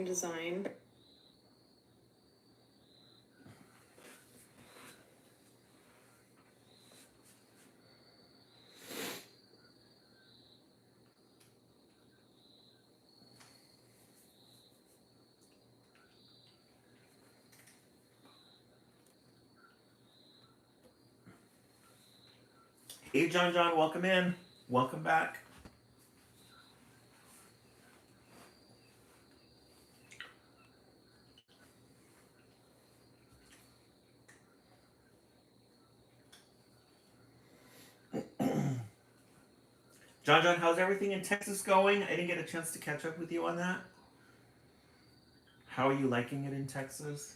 design. Hey, John, welcome in. Welcome back. John, how's everything in Texas going? I didn't get a chance to catch up with you on that. How are you liking it in Texas?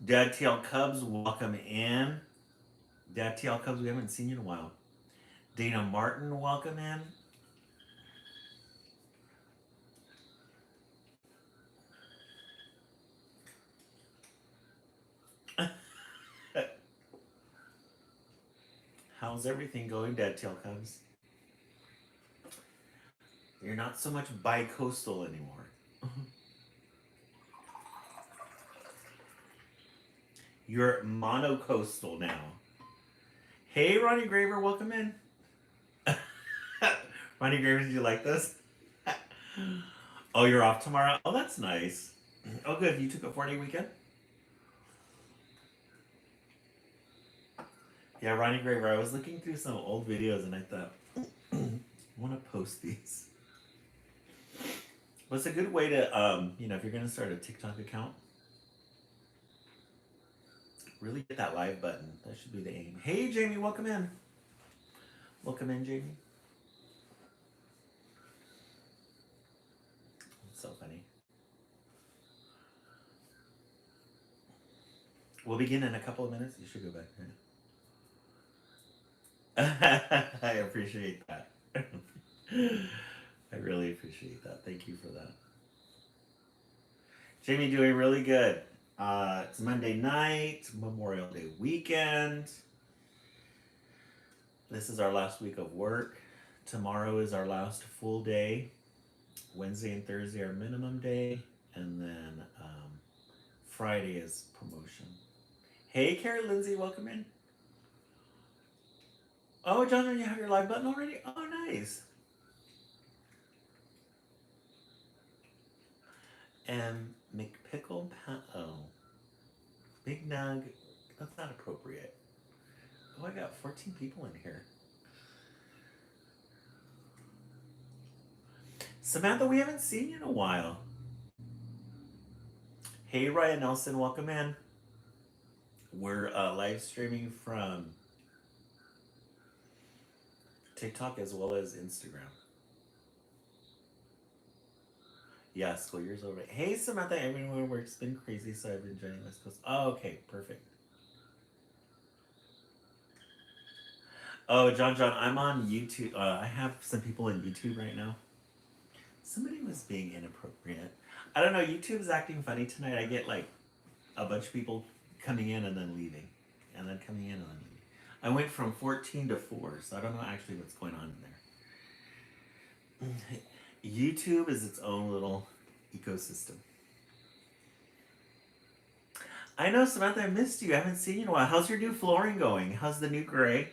Dad TL Cubs, welcome in. Dad TL Cubs, we haven't seen you in a while. Dana Martin, welcome in. How's everything going, Dad TL Cubs? You're not so much bi-coastal anymore. You're monocoastal now. Hey, Ronnie Graver, welcome in. Ronnie Graver, did you like this? Oh, you're off tomorrow? Oh, that's nice. Oh, good. You took a 4-day weekend? Yeah, Ronnie Graver. I was looking through some old videos and I thought, I want to post these. What's a good way to, if you're going to start a TikTok account, really get that live button. That should be the aim. Hey, Jamie, welcome in. Welcome in, Jamie. It's so funny. We'll begin in a couple of minutes. You should go back there. I appreciate that. I really appreciate that. Thank you for that. Jamie doing really good. It's Monday night, Memorial Day weekend. This is our last week of work. Tomorrow is our last full day. Wednesday and Thursday are minimum day. And then Friday is promotion. Hey, Carrie Lindsay, welcome in. Oh, John, you have your live button already? Oh, nice. And McPickle, Big Nug, that's not appropriate. Oh, I got 14 people in here. Samantha, we haven't seen you in a while. Hey, Ryan Nelson, welcome in. We're live streaming from TikTok as well as Instagram. Yeah, school year's over. Hey, Samantha, everyone, work's been crazy, so I've been joining West Coast. Oh, okay, perfect. Oh, John, I'm on YouTube. I have some people in YouTube right now. Somebody was being inappropriate. I don't know. YouTube's acting funny tonight. I get like a bunch of people coming in and then leaving, and then coming in and then leaving. I went from 14 to 4, so I don't know actually what's going on in there. YouTube is its own little ecosystem. I know, Samantha, I missed you. I haven't seen you in a while. How's your new flooring going? How's the new gray?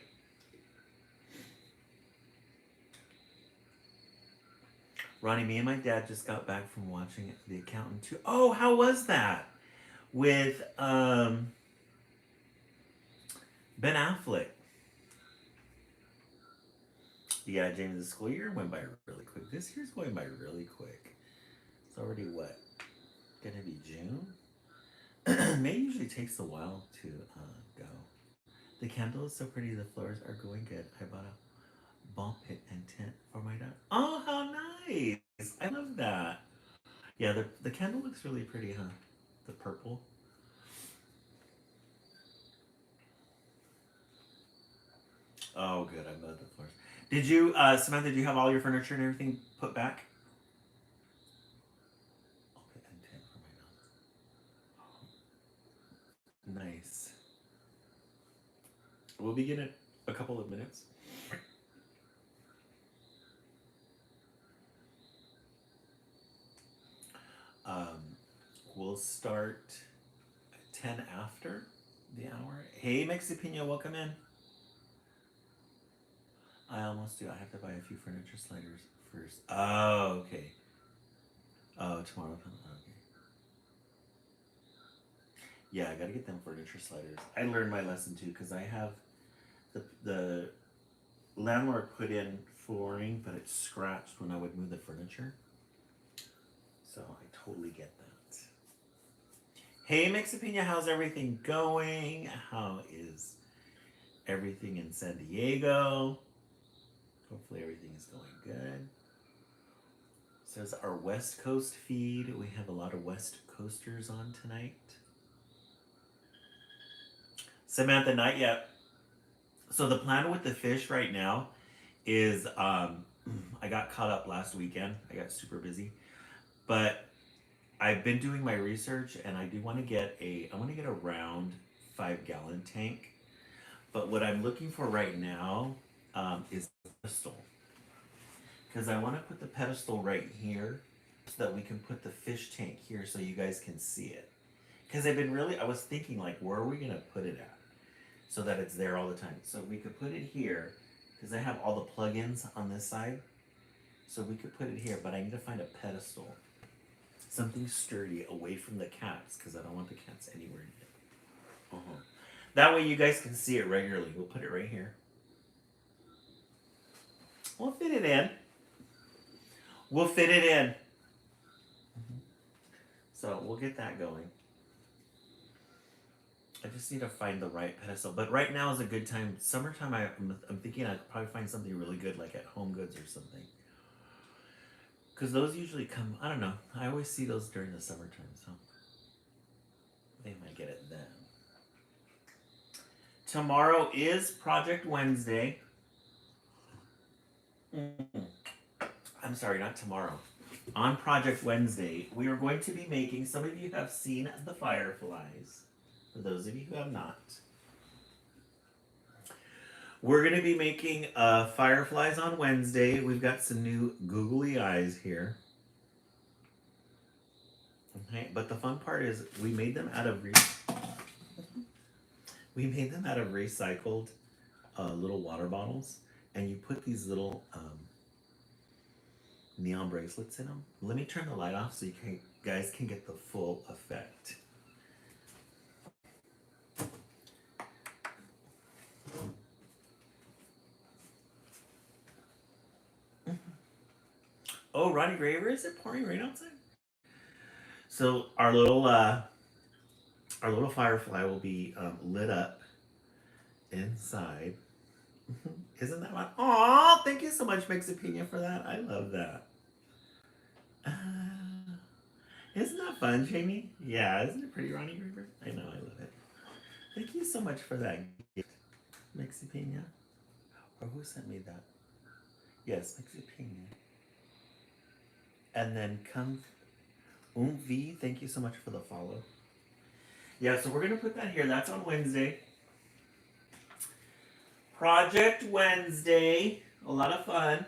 Ronnie, me and my dad just got back from watching The Accountant 2. Oh, how was that? With Ben Affleck. Yeah, Jamie, the school year went by really quick. This year's going by really quick. It's already what? Gonna be June? May usually takes a while to go. The candle is so pretty. The floors are going good. I bought a ball pit and tent for my dog. Oh, how nice! I love that. Yeah, the candle looks really pretty, huh? The purple. Oh, good. I love the floors. Did you, Samantha? Did you have all your furniture and everything put back? Ball pit and tent for my dog. Nice. We'll begin in a couple of minutes. will start 10 after the hour. Hey, Mexipino, welcome in. I almost do. I have to buy a few furniture sliders first. Oh, okay. Oh, tomorrow. Okay. Yeah, I gotta get them furniture sliders. I learned my lesson too because I have the landlord put in flooring, but it's scratched when I would move the furniture. So I totally get that. Hey, Mexipina, how's everything going? How is everything in San Diego? Hopefully everything is going good. Says our West Coast feed. We have a lot of West Coasters on tonight. Samantha, not yet. So the plan with the fish right now is I got caught up last weekend. I got super busy. But I've been doing my research and I do want to get a round 5-gallon tank. But what I'm looking for right now is a pedestal. Because I want to put the pedestal right here so that we can put the fish tank here so you guys can see it. Because I was thinking like, where are we going to put it at? So that it's there all the time. So we could put it here because I have all the plugins on this side. So we could put it here, but I need to find a pedestal. Something sturdy away from the cats because I don't want the cats anywhere near it. That way you guys can see it regularly. We'll put it right here. We'll fit it in. We'll fit it in. So we'll get that going. I just need to find the right pedestal. But right now is a good time. Summertime, I'm thinking I'd probably find something really good like at Home Goods or something. Because those usually come, I don't know. I always see those during the summertime, so they might get it then. Tomorrow is Project Wednesday. I'm sorry, not tomorrow. On Project Wednesday, we are going to be making, some of you have seen the fireflies. For those of you who have not. We're going to be making fireflies on Wednesday. We've got some new googly eyes here. Okay, but the fun part is we made them out of recycled little water bottles, and you put these little neon bracelets in them. Let me turn the light off so you guys can get the full effect. Oh, Ronnie Graver, is it pouring rain outside? So our little firefly will be lit up inside. Isn't that fun? Aw, thank you so much, Mexipina, for that. I love that. Isn't that fun, Jamie? Yeah, isn't it pretty, Ronnie Graver? I know, I love it. Thank you so much for that gift, Mexipina. Or who sent me that? Yes, Mexipina. And then come V, thank you so much for the follow. Yeah, so we're going to put that here. That's on Wednesday. Project Wednesday. A lot of fun.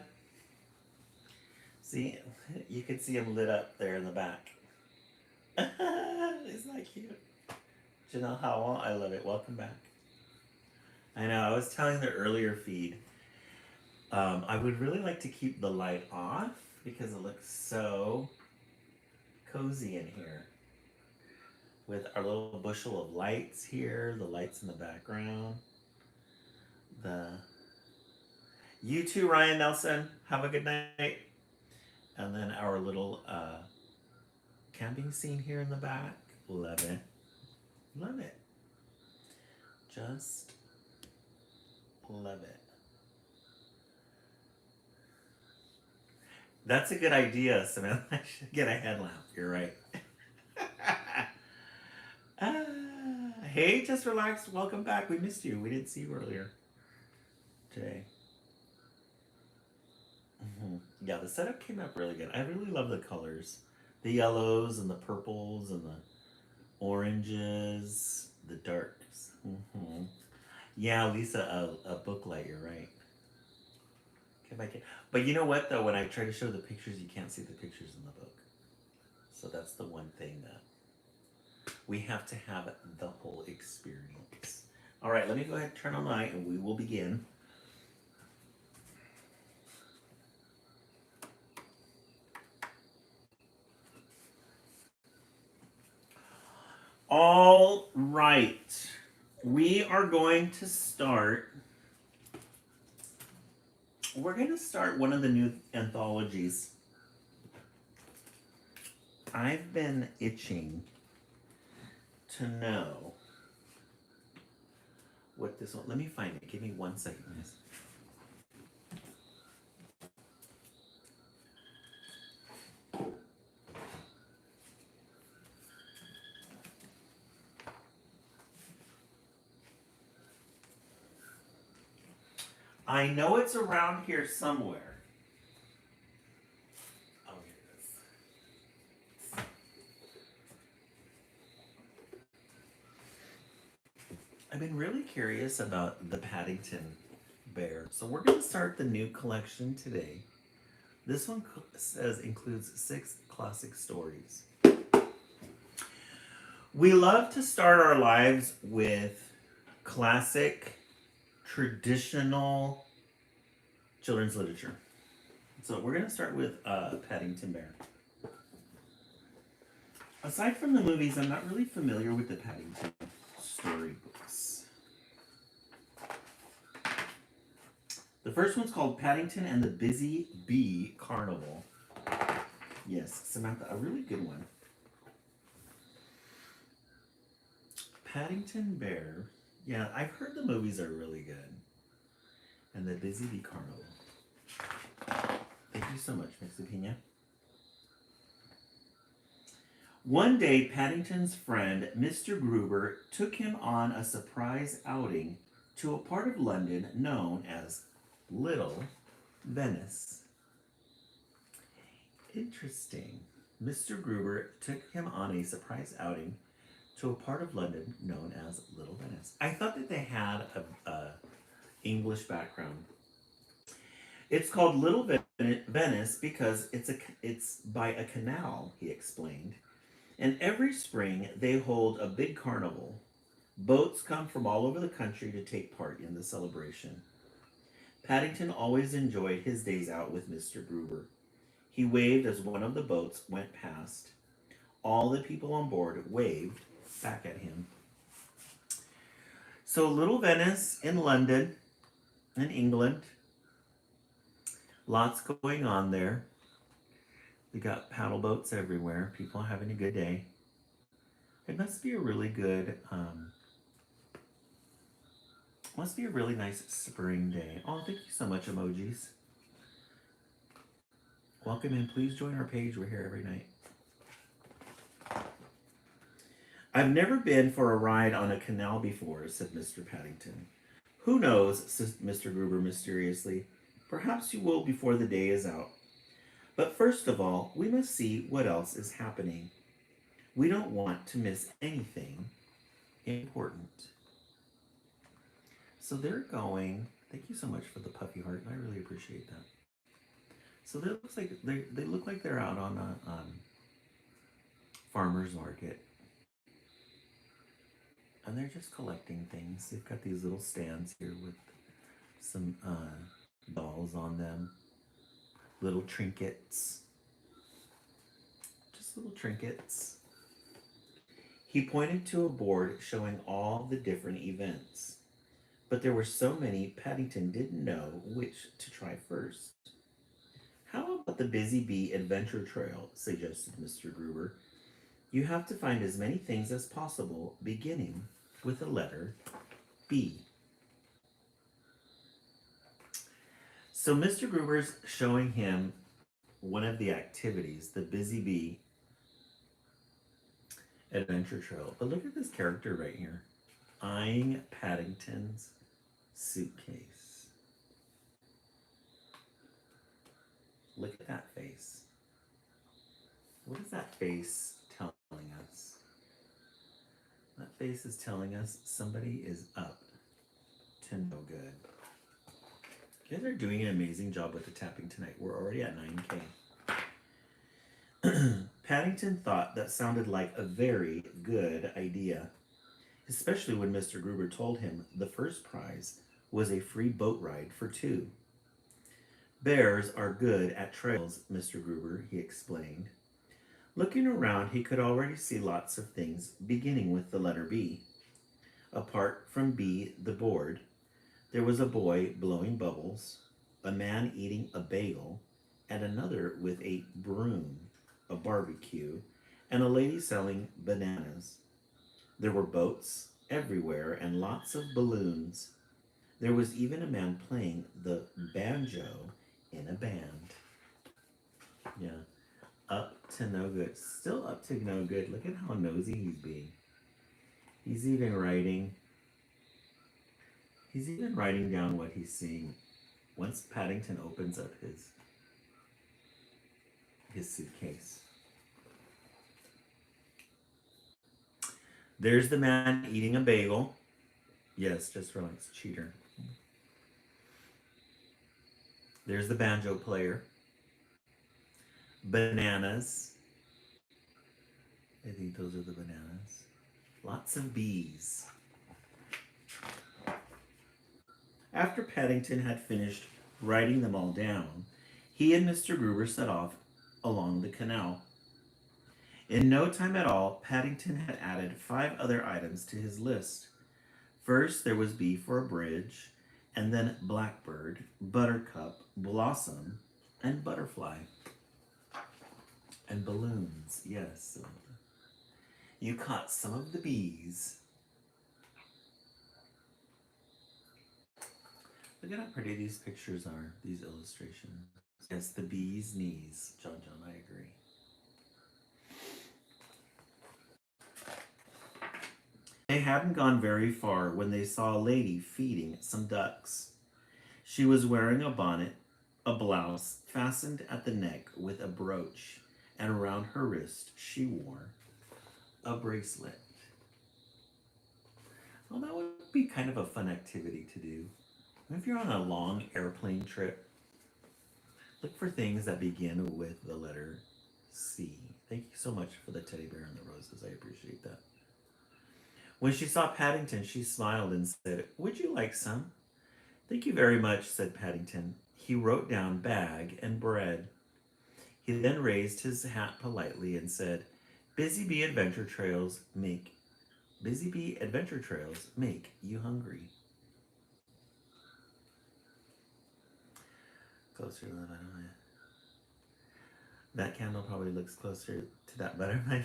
See, you can see them lit up there in the back. Isn't that cute? Janelle Howell, I love it. Welcome back. I know, I was telling the earlier feed, I would really like to keep the light off because it looks so cozy in here. With our little bushel of lights here, the lights in the background. You too, Ryan Nelson. Have a good night. And then our little camping scene here in the back. Love it. Love it. Just love it. That's a good idea, Samantha. I should get a headlamp. You're right. Hey, just relax. Welcome back. We missed you. We didn't see you earlier today. Yeah, the setup came up really good. I really love the colors. The yellows and the purples and the oranges, the darks. Yeah, Lisa, a book light, you're right. Okay, but you know what, though? When I try to show the pictures, you can't see the pictures in the book. So that's the one thing that We have to have the whole experience. All right, let me go ahead and turn on the light and we will begin. All right. We are going to start. We're going to start one of the new anthologies. I've been itching to know what this one. Let me find it. Give me 1 second, guys. I know it's around here somewhere. Oh, here it is. I've been really curious about the Paddington Bear. So we're going to start the new collection today. This one says includes 6 classic stories. We love to start our lives with classic, traditional children's literature. So we're going to start with Paddington Bear. Aside from the movies, I'm not really familiar with the Paddington storybooks. The first one's called Paddington and the Busy Bee Carnival. Yes, Samantha, a really good one. Paddington Bear. Yeah, I've heard the movies are really good. And the Busy Bee Carnival. Thank you so much, Mixapina. One day, Paddington's friend, Mr. Gruber, took him on a surprise outing to a part of London known as Little Venice. Interesting. Mr. Gruber took him on a surprise outing to a part of London known as Little Venice. I thought that they had a English background. It's called Little Venice because it's by a canal, he explained. And every spring they hold a big carnival. Boats come from all over the country to take part in the celebration. Paddington always enjoyed his days out with Mr. Gruber. He waved as one of the boats went past. All the people on board waved back at him. So, Little Venice in London, in England. Lots going on there. We got paddle boats everywhere. People having a good day. It must be a really good, must be a really nice spring day. Oh, thank you so much, emojis. Welcome in. Please join our page. We're here every night. I've never been for a ride on a canal before, said Mr. Paddington. Who knows, said Mr. Gruber mysteriously. Perhaps you will before the day is out. But first of all, we must see what else is happening. We don't want to miss anything important. So they're going. Thank you so much for the puffy heart. I really appreciate that. So they looks like they look like they're out on a farmer's market, and they're just collecting things. They've got these little stands here with some dolls on them, little trinkets, just little trinkets. He pointed to a board showing all the different events, but there were so many Paddington didn't know which to try first. How about the Busy Bee Adventure Trail, suggested Mr. Gruber. You have to find as many things as possible, beginning with the letter B. So Mr. Gruber's showing him one of the activities, the Busy Bee Adventure Trail. But look at this character right here, eyeing Paddington's suitcase. Look at that face. What is that face telling us? That face is telling us somebody is up to no good. You guys are doing an amazing job with the tapping tonight. We're already at 9K. Paddington thought that sounded like a very good idea, especially when Mr. Gruber told him the first prize was a free boat ride for two. Bears are good at trails, Mr. Gruber, he explained. Looking around, he could already see lots of things, beginning with the letter B. Apart from B, the board, there was a boy blowing bubbles, a man eating a bagel, and another with a broom, a barbecue, and a lady selling bananas. There were boats everywhere and lots of balloons. There was even a man playing the banjo in a band. Yeah, up to no good. Still up to no good. Look at how nosy he's being. He's even writing. He's even writing down what he's seeing. Once Paddington opens up his suitcase. There's the man eating a bagel. Yes, just relax, cheater. There's the banjo player. Bananas. I think those are the bananas. Lots of bees. After Paddington had finished writing them all down, he and Mr. Gruber set off along the canal. In no time at all, Paddington had added 5 other items to his list. First, there was B for a bridge, and then blackbird, buttercup, blossom, and butterfly. And balloons, yes. You caught some of the bees. Look at how pretty these pictures are, these illustrations. Yes, the bee's knees. John, I agree. They hadn't gone very far when they saw a lady feeding some ducks. She was wearing a bonnet, a blouse fastened at the neck with a brooch, and around her wrist she wore a bracelet. Well, that would be kind of a fun activity to do. If you're on a long airplane trip, look for things that begin with the letter C. Thank you so much for the teddy bear and the roses. I appreciate that. When she saw Paddington, she smiled and said, "Would you like some?" "Thank you very much," said Paddington. He wrote down bag and bread. He then raised his hat politely and said, Busy Bee Adventure Trails make you hungry." Closer to the butterfly. That candle probably looks closer to that butterfly.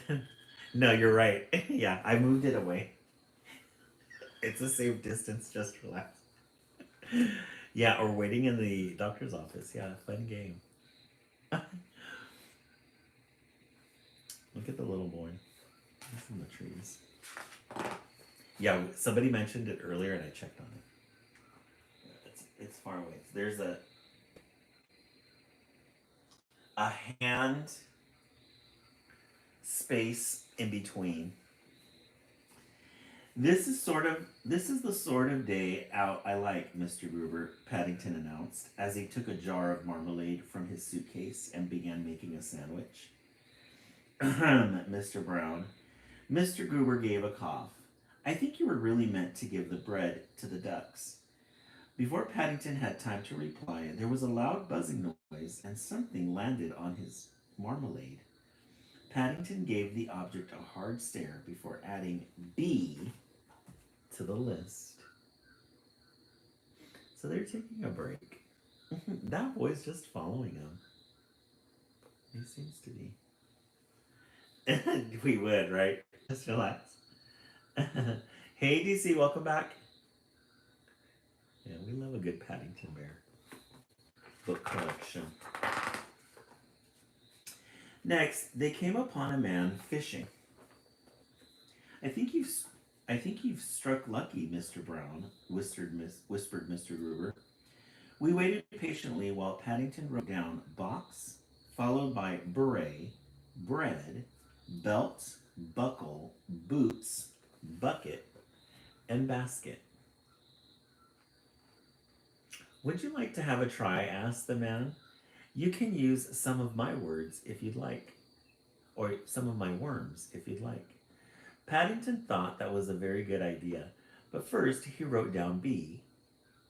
No, you're right. Yeah, I moved it away. It's the same distance, just relax. Yeah, or waiting in the doctor's office. Yeah, fun game. Look at the little boy. He's in the trees. Yeah, somebody mentioned it earlier and I checked on it. It's far away. There's a hand space in between. This is the sort of day out I like, Mr. Gruber, Paddington announced, as he took a jar of marmalade from his suitcase and began making a sandwich. Mr. Brown. Mr. Gruber gave a cough. "I think you were really meant to give the bread to the ducks." Before Paddington had time to reply, there was a loud buzzing noise and something landed on his marmalade. Paddington gave the object a hard stare before adding B to the list. So they're taking a break. That boy's just following him. He seems to be. We would, right? Just relax. Hey, DC, welcome back. Yeah, we love a good Paddington Bear book collection. Next, they came upon a man fishing. I think you've struck lucky, Mr. Brown," whispered Mr. Gruber. We waited patiently while Paddington wrote down box, followed by beret, bread, belt, buckle, boots, bucket, and basket. "Would you like to have a try?" asked the man. "You can use some of my words if you'd like." or some of my worms, if you'd like. Paddington thought that was a very good idea, but first he wrote down B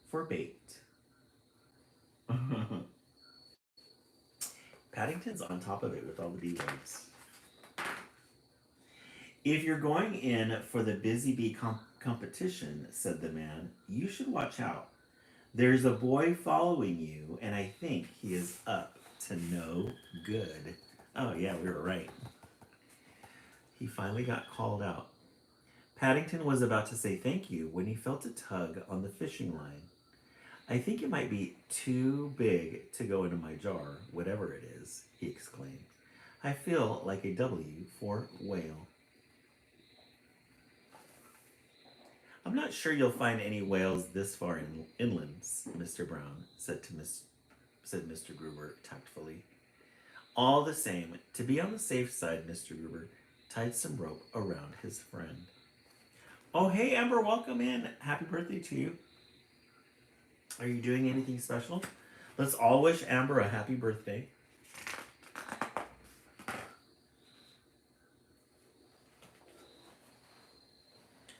for bait. Paddington's on top of it with all the B words. If you're going in for the busy bee competition, said the man, you should watch out. There's a boy following you, and I think he is up to no good. Oh, yeah, we were right. He finally got called out. Paddington was about to say thank you when he felt a tug on the fishing line. I think it might be too big to go into my jar, whatever it is, he exclaimed. I feel like a W for whale. I'm not sure you'll find any whales this far inland, Mr. Brown, said Mr. Gruber tactfully. All the same, to be on the safe side, Mr. Gruber tied some rope around his friend. Oh, hey, Amber, welcome in. Happy birthday to you. Are you doing anything special? Let's all wish Amber a happy birthday.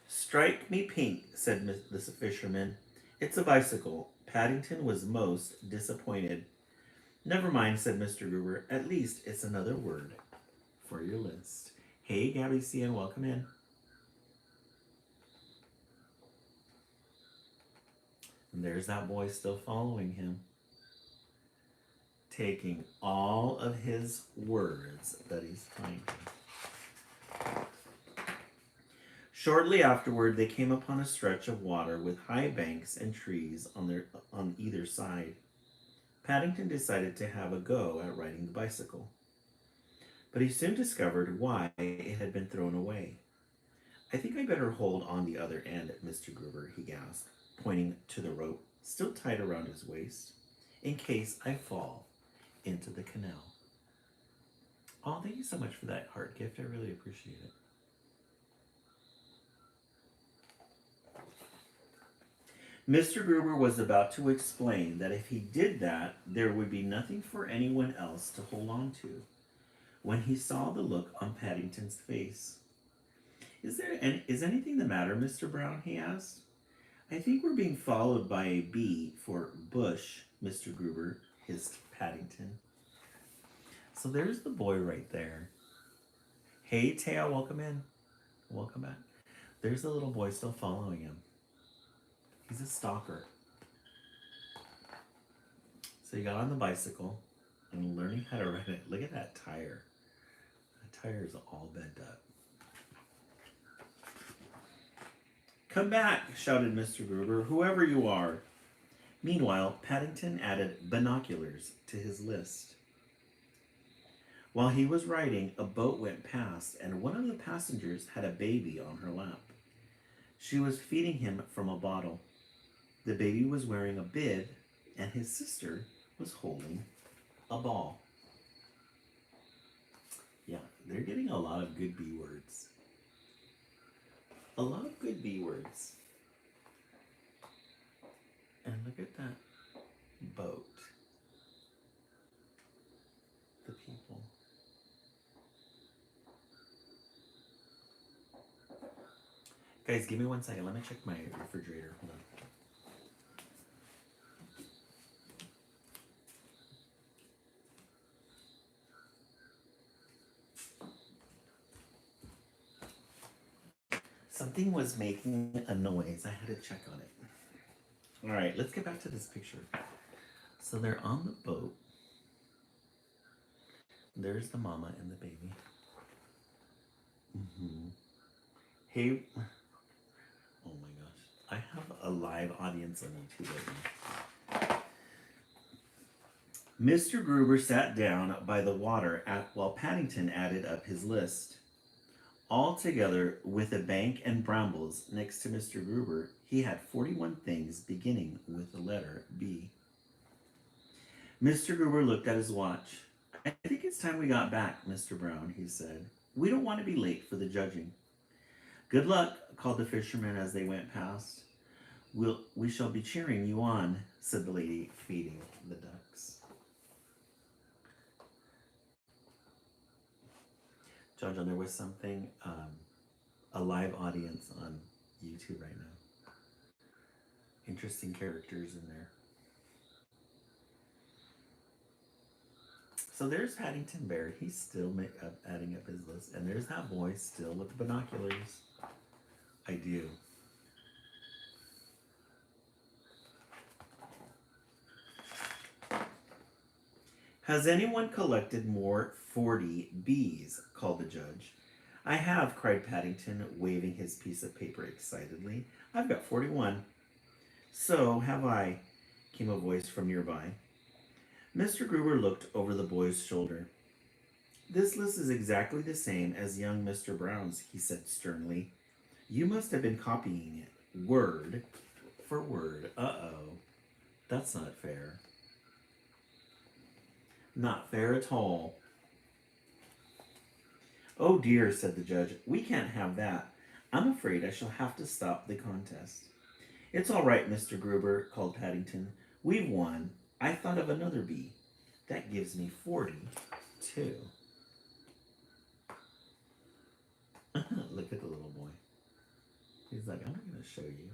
Strike me pink, said the fisherman. It's a bicycle. Paddington was most disappointed. Never mind, said Mr. Gruber. At least it's another word for your list. Hey, Gabby Cian, welcome in. And there's that boy still following him, taking all of his words that he's finding. Shortly afterward, they came upon a stretch of water with high banks and trees on either side. Paddington decided to have a go at riding the bicycle, but he soon discovered why it had been thrown away. I think I better hold on the other end, Mr. Gruber, he gasped, pointing to the rope still tied around his waist, in case I fall into the canal. Oh, thank you so much for that heart gift. I really appreciate it. Mr. Gruber was about to explain that if he did that, there would be nothing for anyone else to hold on to, when he saw the look on Paddington's face. Is anything the matter, Mr. Brown? He asked. I think we're being followed by a bee for bush, Mr. Gruber, hissed Paddington. So there's the boy right there. Hey, Taya, welcome in. Welcome back. There's the little boy still following him. He's a stalker. So he got on the bicycle and learning how to ride it. Look at that tire. That tire is all bent up. Come back, shouted Mr. Gruber, whoever you are. Meanwhile, Paddington added binoculars to his list. While he was riding, a boat went past, and one of the passengers had a baby on her lap. She was feeding him from a bottle. The baby was wearing a bib, and his sister was holding a ball. Yeah, they're getting a lot of good B words. A lot of good B words. And look at that boat. The people. Guys, give me 1 second. Let me check my refrigerator. Hold on. Something was making a noise. I had to check on it. All right, let's get back to this picture. So they're on the boat. There's the mama and the baby. Hey, oh my gosh. I have a live audience on YouTube right now. Mr. Gruber sat down by the water while Paddington added up his list. All together, with a bank and brambles next to Mr. Gruber, he had 41 things beginning with the letter B. Mr. Gruber looked at his watch. I think it's time we got back, Mr. Brown, he said. We don't want to be late for the judging. Good luck, called the fisherman as they went past. We shall be cheering you on, said the lady feeding the ducks. John, there was something, a live audience on YouTube right now. Interesting characters in there. So there's Paddington Bear. He's still adding up his list. And there's that boy still with the binoculars. I do. Has anyone collected more 40 bees? Called the judge. I have, cried Paddington, waving his piece of paper excitedly. I've got 41. So have I, came a voice from nearby. Mr. Gruber looked over the boy's shoulder. This list is exactly the same as young Mr. Brown's, he said sternly. You must have been copying it, word for word. Uh-oh. That's not fair. Not fair at all. Oh dear, said the judge. We can't have that. I'm afraid I shall have to stop the contest. It's all right, Mr. Gruber, called Paddington. We've won. I thought of another bee. That gives me 42. Look at the little boy. He's like, I'm going to show you.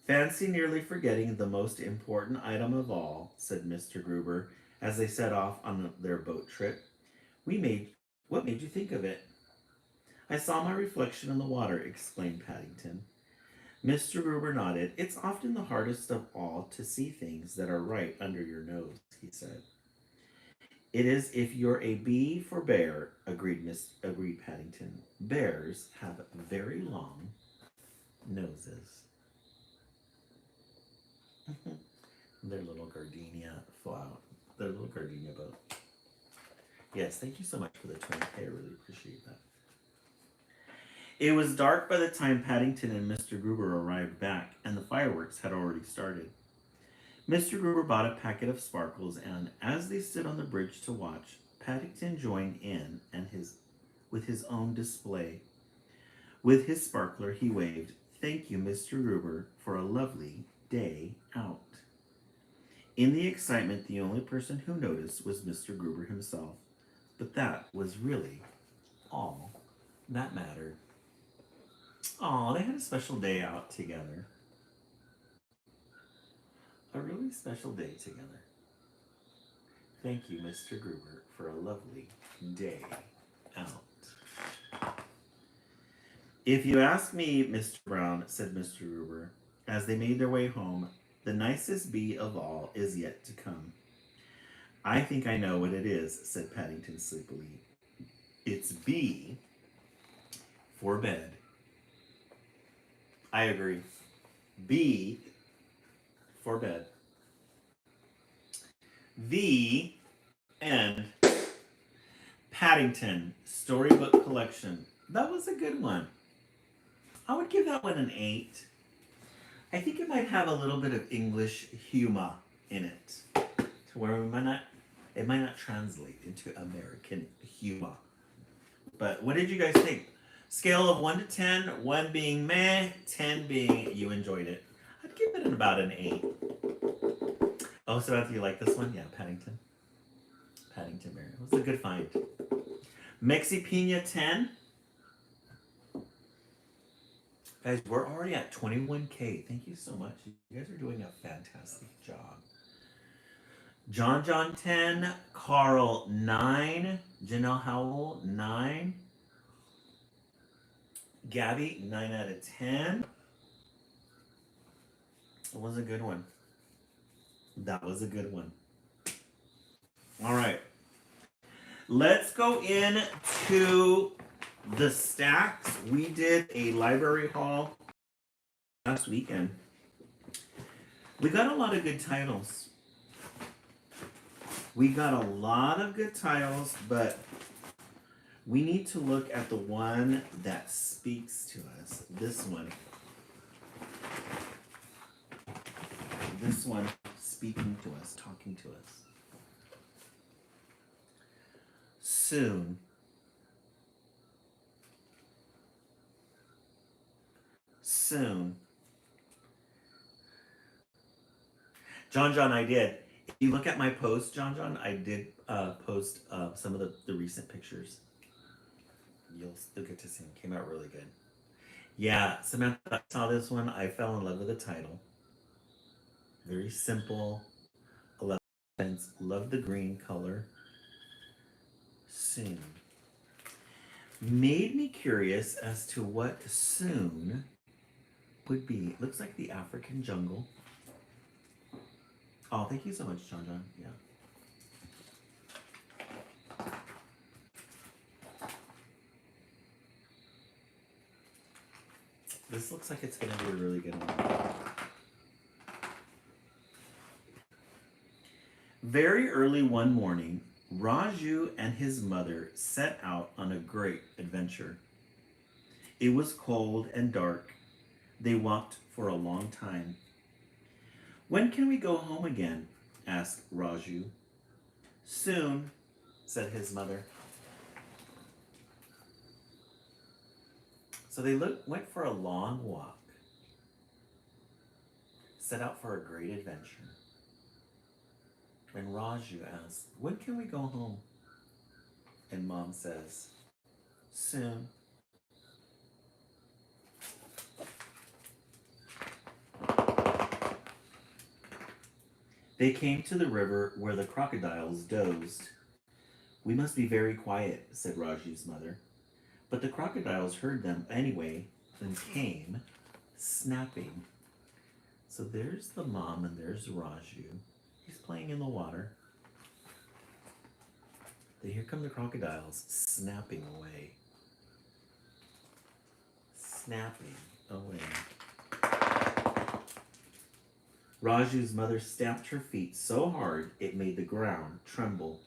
Fancy nearly forgetting the most important item of all, said Mr. Gruber, as they set off on their boat trip. What made you think of it? I saw my reflection in the water, explained Paddington. Mr. Gruber nodded. It's often the hardest of all to see things that are right under your nose, he said. It is if you're a bee for bear, agreed Paddington. Bears have very long noses. Their little gardenia flower. Their little gardenia boat. Yes, thank you so much for the 20K. I really appreciate that. It was dark by the time Paddington and Mr. Gruber arrived back, and the fireworks had already started. Mr. Gruber bought a packet of sparkles, and as they stood on the bridge to watch, Paddington joined in with his own display. With his sparkler, he waved, "Thank you, Mr. Gruber, for a lovely day out." In the excitement, the only person who noticed was Mr. Gruber himself, but that was really all that mattered. Oh, they had a special day out together. A really special day together. Thank you, Mr. Gruber, for a lovely day out. If you ask me, Mr. Brown, said Mr. Gruber, as they made their way home, the nicest bee of all is yet to come. I think I know what it is, said Paddington sleepily. It's B for bed. I agree. B for bed. The end. Paddington Storybook Collection. That was a good one. I would give that one an 8. I think it might have a little bit of English humor in it, to where it might not translate into American humor. But what did you guys think? Scale of 1 to 10, 1 being meh, 10 being you enjoyed it. I'd give it about an 8. Oh, Samantha, you like this one? Yeah, Paddington. Paddington Bear. It was a good find. Mexi Pina 10. Guys, we're already at 21K. Thank you so much. You guys are doing a fantastic job. John 10. Carl 9. Janelle Howell 9. Gabby 9 out of 10. It was a good one. That was a good one. All right. Let's go into the stacks. We did a library haul last weekend. We got a lot of good titles. But we need to look at the one that speaks to us. This one. This one speaking to us, talking to us. Soon. John, I did. You look at my post, John. I did post some of the recent pictures. You'll still get to see them. Came out really good. Yeah, Samantha, I saw this one. I fell in love with the title. Very simple. 11 cents. Love the green color. Soon. Made me curious as to what soon would be. Looks like the African jungle. Oh, thank you so much, John. Yeah. This looks like it's going to be a really good one. Very early one morning, Raju and his mother set out on a great adventure. It was cold and dark. They walked for a long time. When can we go home again? Asked Raju. Soon, said his mother. So they went for a long walk, set out for a great adventure. And Raju asks, when can we go home? And Mom says, soon. They came to the river where the crocodiles dozed. We must be very quiet, said Raju's mother. But the crocodiles heard them anyway and came snapping. So there's the mom and there's Raju. He's playing in the water. Then here come the crocodiles snapping away. Snapping away. Raju's mother stamped her feet so hard it made the ground tremble,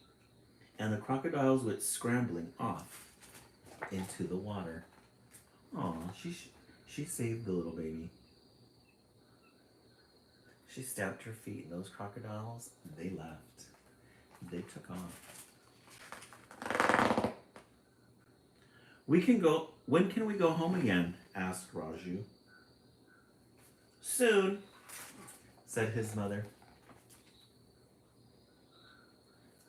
and the crocodiles went scrambling off into the water. Aw, she saved the little baby. She stamped her feet, and those crocodiles, they left. They took off. When can we go home again? Asked Raju. Soon, said his mother.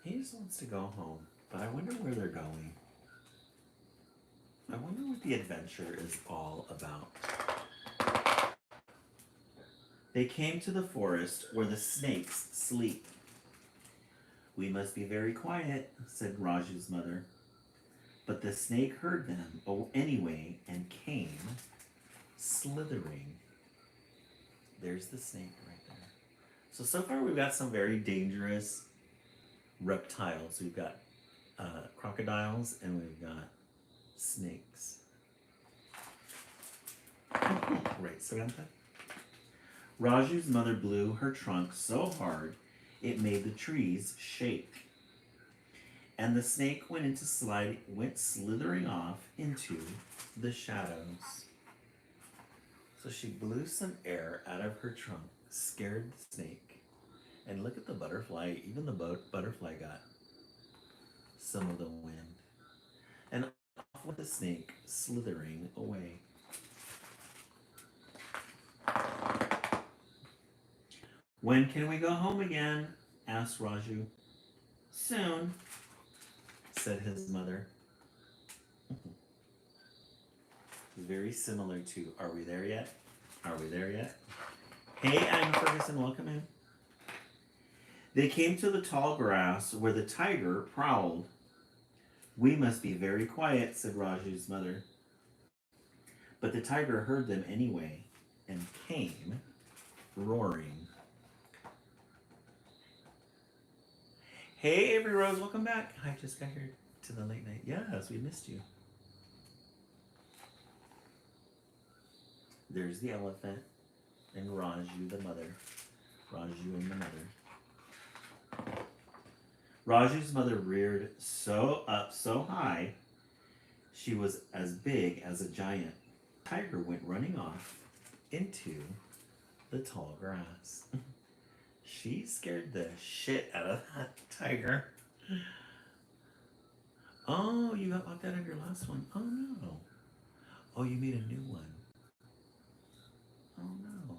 He just wants to go home, but I wonder where they're going. I wonder what the adventure is all about. They came to the forest where the snakes sleep. We must be very quiet, said Raju's mother. But the snake heard them anyway and came slithering. There's the snake right there. So far we've got some very dangerous reptiles. We've got crocodiles and we've got snakes. Right, Samantha? Raju's mother blew her trunk so hard it made the trees shake. And the snake went slithering off into the shadows. So she blew some air out of her trunk, scared the snake. And look at the butterfly. Even the butterfly got some of the wind. And off went the snake, slithering away. When can we go home again? Asked Raju. Soon, said his mother. Very similar to, are we there yet? Are we there yet? Hey, Agnes Ferguson, welcome in. They came to the tall grass where the tiger prowled. We must be very quiet, said Raju's mother. But the tiger heard them anyway and came roaring. Hey, Avery Rose, welcome back. I just got here to the late night. Yes, we missed you. There's the elephant and Raju, the mother. Raju and the mother. Raju's mother reared so high, she was as big as a giant. Tiger went running off into the tall grass. She scared the shit out of that tiger. Oh, you got locked out of your last one. Oh no. Oh, you made a new one. Oh no.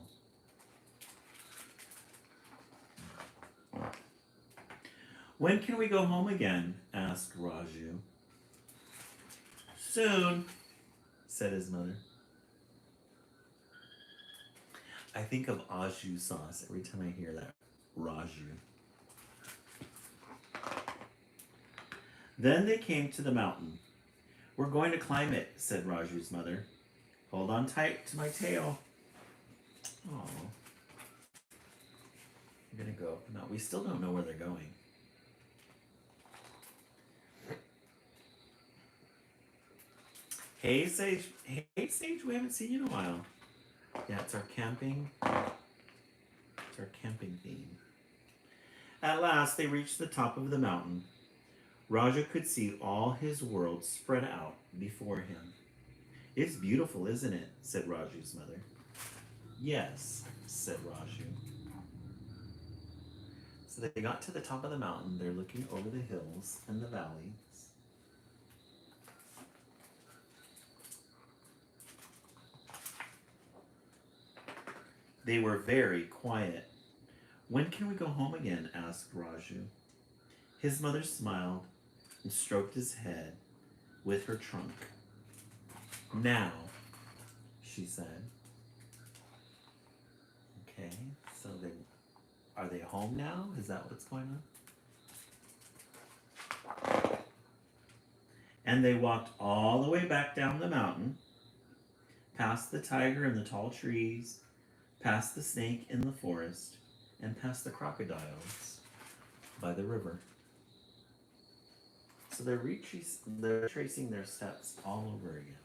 When can we go home again? Asked Raju. Soon, said his mother. I think of au jus sauce every time I hear that. Raju. Then they came to the mountain. We're going to climb it, said Raju's mother. Hold on tight to my tail. Oh, we're gonna go. No, we still don't know where they're going. Hey Sage, hey Sage, we haven't seen you in a while. Yeah, it's our camping. It's our camping theme. At last, they reached the top of the mountain. Raja could see all his world spread out before him. It's beautiful, isn't it? Said Raju's mother. Yes, said Raju. So they got to the top of the mountain. They're looking over the hills and the valleys. They were very quiet. When can we go home again? Asked Raju. His mother smiled and stroked his head with her trunk. Now, she said. Okay, so are they home now? Is that what's going on? And they walked all the way back down the mountain, past the tiger and the tall trees, past the snake in the forest, and past the crocodiles by the river. So they're tracing their steps all over again.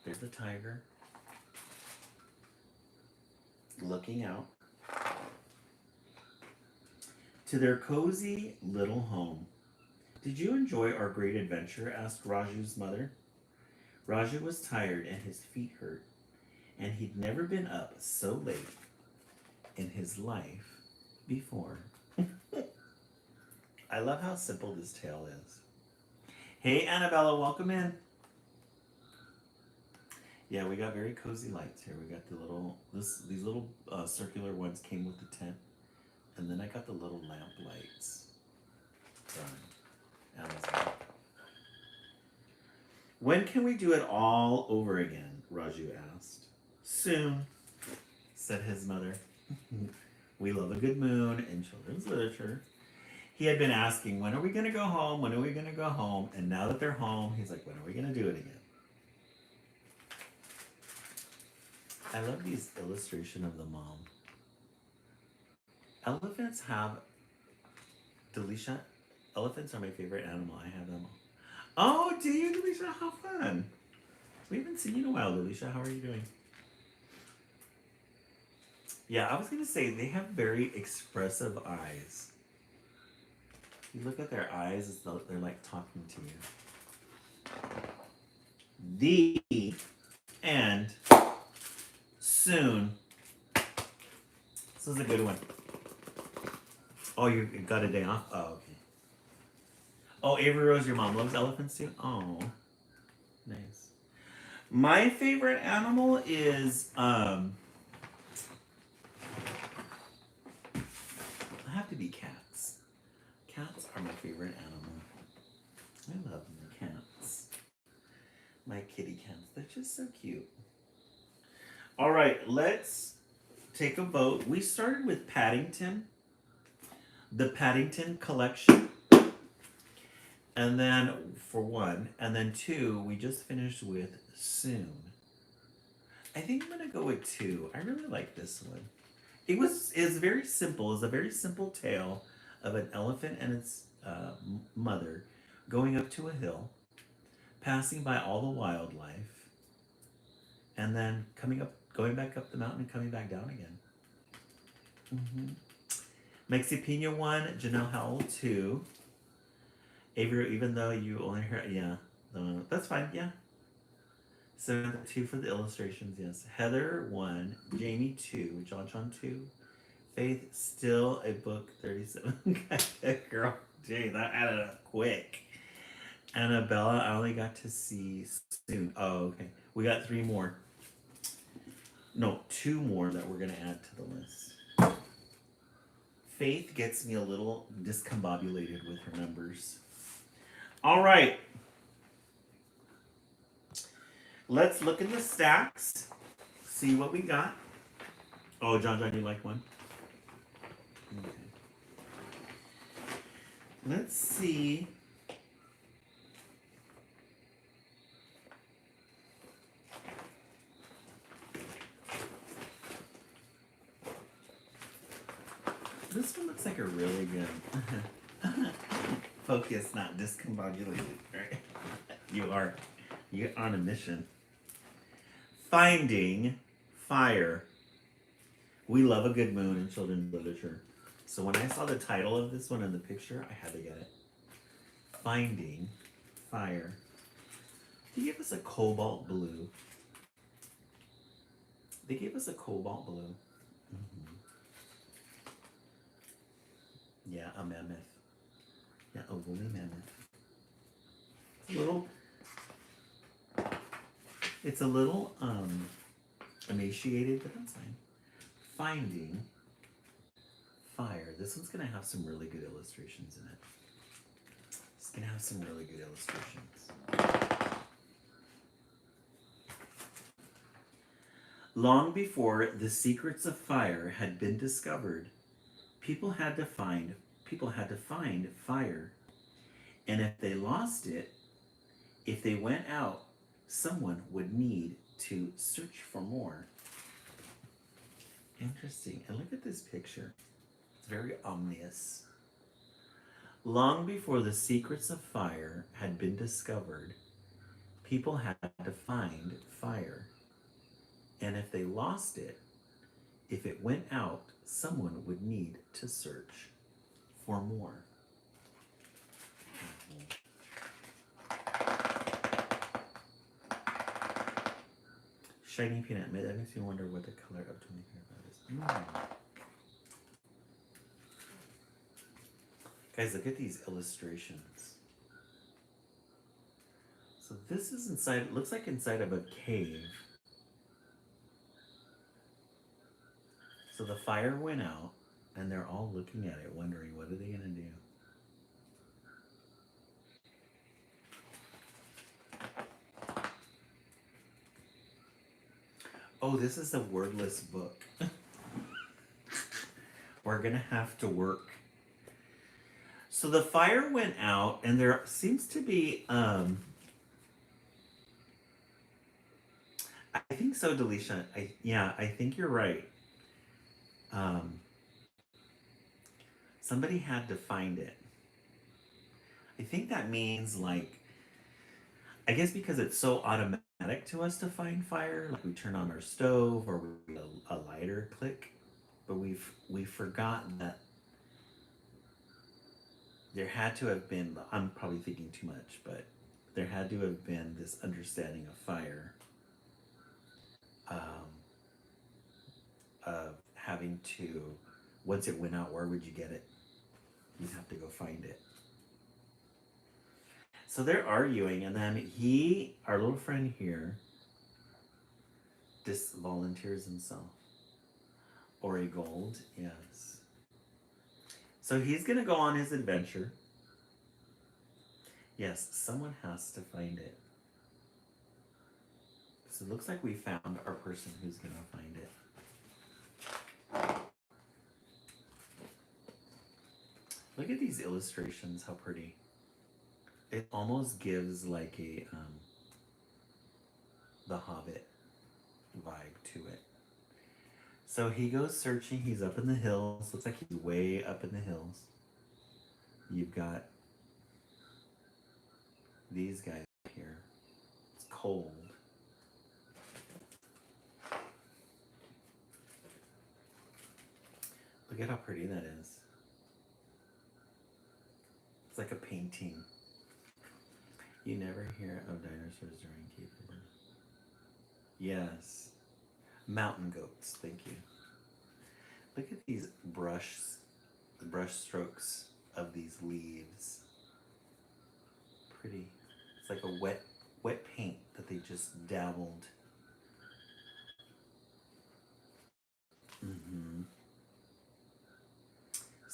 There's the tiger looking out to their cozy little home. Did you enjoy our great adventure? Asked Raju's mother. Raju was tired and his feet hurt, and he'd never been up so late in his life before. I love how simple this tale is. Hey, Annabella, welcome in. Yeah, we got very cozy lights here. We got the little, these little circular ones came with the tent. And then I got the little lamp lights from Amazon. When can we do it all over again? Raju asked. Soon, said his mother. We love a good moon in children's literature. He had been asking, when are we going to go home? When are we going to go home? And now that they're home, he's like, when are we going to do it again? I love these illustration of the mom. Elephants have, Delisha, elephants are my favorite animal. I have them all. Oh, do you, Delisha? How fun. We haven't seen you in a while, Delisha. How are you doing? Yeah, I was going to say, they have very expressive eyes. You look at their eyes as though they're like talking to you. The end. Soon. This is a good one. Oh, you got a day off? Oh, okay. Oh, Avery Rose, your mom loves elephants too? Oh, nice. My favorite animal is, I have to be cats. Cats are my favorite animal. I love my cats. My kitty cats. They're just so cute. All right, let's take a vote. We started with Paddington, the Paddington collection. And then, for one, and then two, we just finished with Soon. I think I'm gonna go with two. I really like this one. It's very simple. It's a very simple tale of an elephant and its mother going up to a hill, passing by all the wildlife, and then going back up the mountain and coming back down again. Mm-hmm. Maxi Pina 1, Janelle Howell 2. Avery, even though you only heard, yeah, that's fine, yeah. So 2 for the illustrations, yes. Heather 1, Jamie 2, John 2, Faith still a book 37. Girl, gee, that added up quick. Annabella, I only got to see Soon. Oh, okay. We got 3 more. No, 2 more that we're gonna add to the list. Faith gets me a little discombobulated with her numbers. All right. Let's look in the stacks. See what we got. Oh, John, you like one? Okay. Let's see. This one looks like a really good focus, not discombobulated, right? You're on a mission. Finding Fire. We love a good moon in children's literature. So when I saw the title of this one in the picture, I had to get it. Finding Fire. They gave us a cobalt blue. They gave us a cobalt blue. Mm-hmm. Yeah, a mammoth. Yeah, a woolly mammoth. It's a little emaciated, but that's fine. Finding Fire. This one's gonna have some really good illustrations in it. It's gonna have some really good illustrations. Long before the secrets of fire had been discovered, people had to find fire. And if they lost it, if they went out, someone would need to search for more. Interesting. And look at this picture. It's very ominous. Long before the secrets of fire had been discovered, people had to find fire. And if they lost it, if it went out, someone would need to search for more. Shiny peanut. That makes me wonder what the color of 20 peanut butter is. Guys, look at these illustrations. So this is inside, it looks like inside of a cave. So the fire went out and they're all looking at it, wondering what are they gonna do? Oh, this is a wordless book. We're gonna have to work. So the fire went out and there seems to be, I think so, Delisha. I think you're right. Somebody had to find it. I think that means I guess because it's so automatic to us to find fire, like we turn on our stove or we a lighter click, but we've forgotten that there had to have been, I'm probably thinking too much, but there had to have been this understanding of fire, of having to, once it went out, where would you get it? You'd have to go find it. So they're arguing, and then our little friend here, volunteers himself. Ori Gold, yes. So he's gonna go on his adventure. Yes, someone has to find it. So it looks like we found our person who's gonna find it. Look at these illustrations, how pretty. It almost gives like a The Hobbit vibe to it. So he goes searching, he's up in the hills. Looks like he's way up in the hills. You've got these guys here. It's cold. Look at how pretty that is. It's like a painting. You never hear of dinosaurs during Cape River. Yes. Mountain goats, thank you. Look at these the brush strokes of these leaves. Pretty. It's like a wet paint that they just dabbled.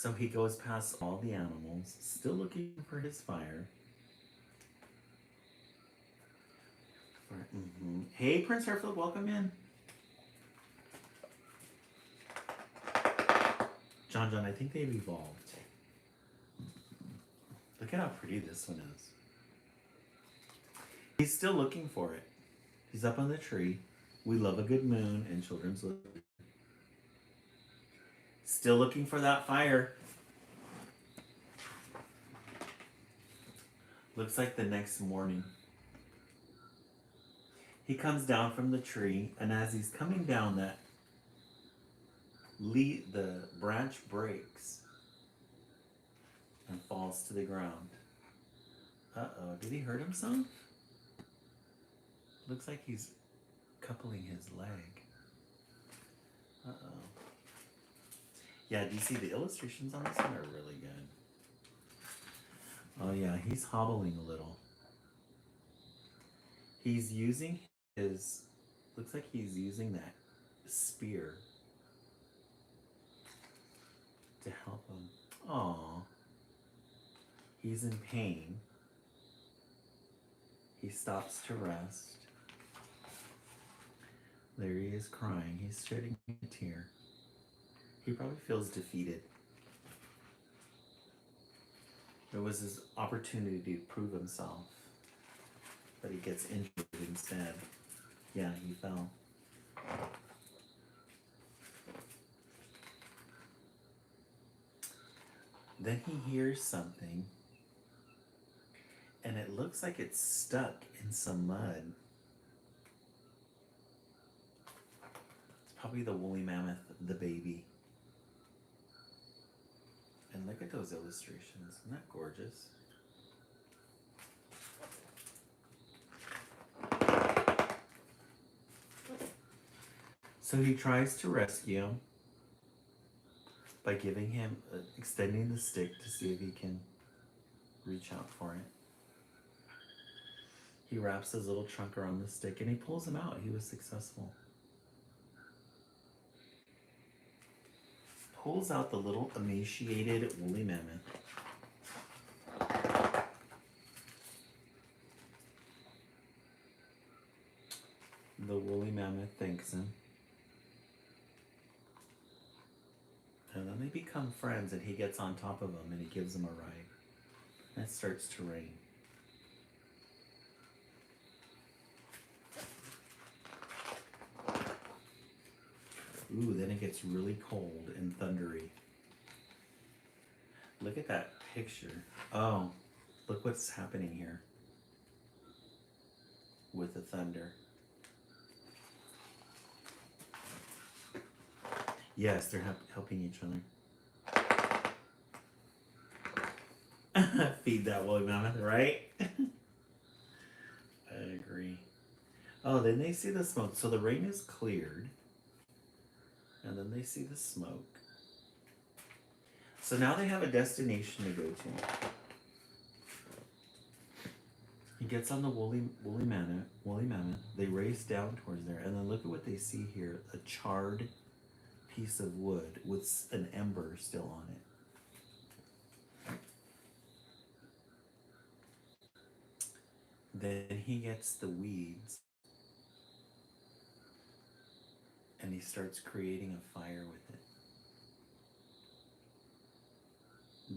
So he goes past all the animals, still looking for his fire. Hey, Prince Harfield, welcome in. John, I think they've evolved. Look at how pretty this one is. He's still looking for it. He's up on the tree. We love a good moon and children's literature. Still looking for that fire. Looks like the next morning. He comes down from the tree, and as he's coming down, the branch breaks and falls to the ground. Uh-oh, did he hurt himself? Looks like he's coupling his leg. Uh-oh. Yeah, do you see the illustrations on this one are really good? Oh yeah, he's hobbling a little. He's using looks like he's using that spear to help him. Aww. He's in pain. He stops to rest. There he is crying. He's shedding a tear. He probably feels defeated. It was his opportunity to prove himself, but he gets injured instead. Yeah, he fell. Then he hears something, and it looks like it's stuck in some mud. It's probably the woolly mammoth, the baby. And look at those illustrations. Isn't that gorgeous? So he tries to rescue him by giving him, extending the stick to see if he can reach out for it. He wraps his little trunk around the stick and he pulls him out. He was successful. Pulls out the little emaciated woolly mammoth. The woolly mammoth thanks him. And then they become friends and he gets on top of him and he gives him a ride. And it starts to rain. Ooh, then it gets really cold and thundery. Look at that picture. Oh, look what's happening here with the thunder. Yes, they're helping each other. Feed that woolly mammoth, right? I agree. Oh, then they see the smoke. So the rain is cleared. And then they see the smoke. So now they have a destination to go to. He gets on the woolly mammoth. They race down towards there. And then look at what they see here. A charred piece of wood with an ember still on it. Then he gets the weeds and he starts creating a fire with it.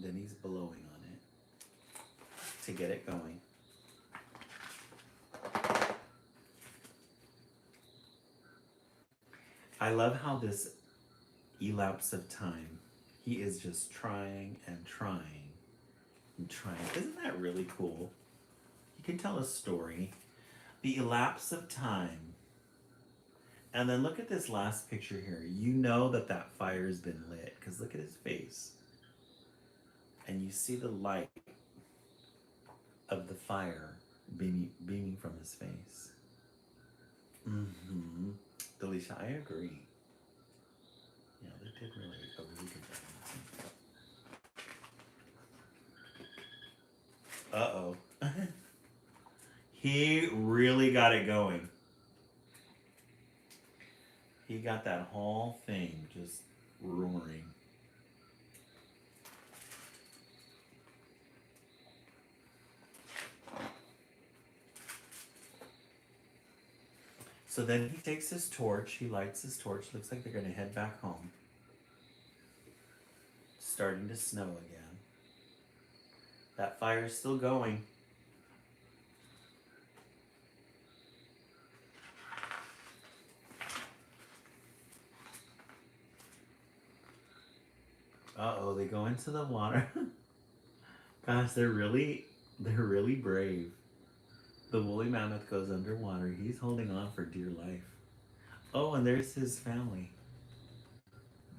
Then he's blowing on it to get it going. I love how this elapse of time, he is just trying and trying and trying. Isn't that really cool? You can tell a story. The elapse of time. And then look at this last picture here. You know that fire's been lit because look at his face. And you see the light of the fire beaming from his face. Mm-hmm. Delisha, I agree. Yeah, they did really a really good job. Uh-oh. He really got it going. He got that whole thing just roaring. So then he takes his torch, he lights his torch, looks like they're going to head back home. Starting to snow again. That fire's still going. Uh-oh, they go into the water. Gosh, they're really brave. The woolly mammoth goes underwater. He's holding on for dear life. Oh, and there's his family.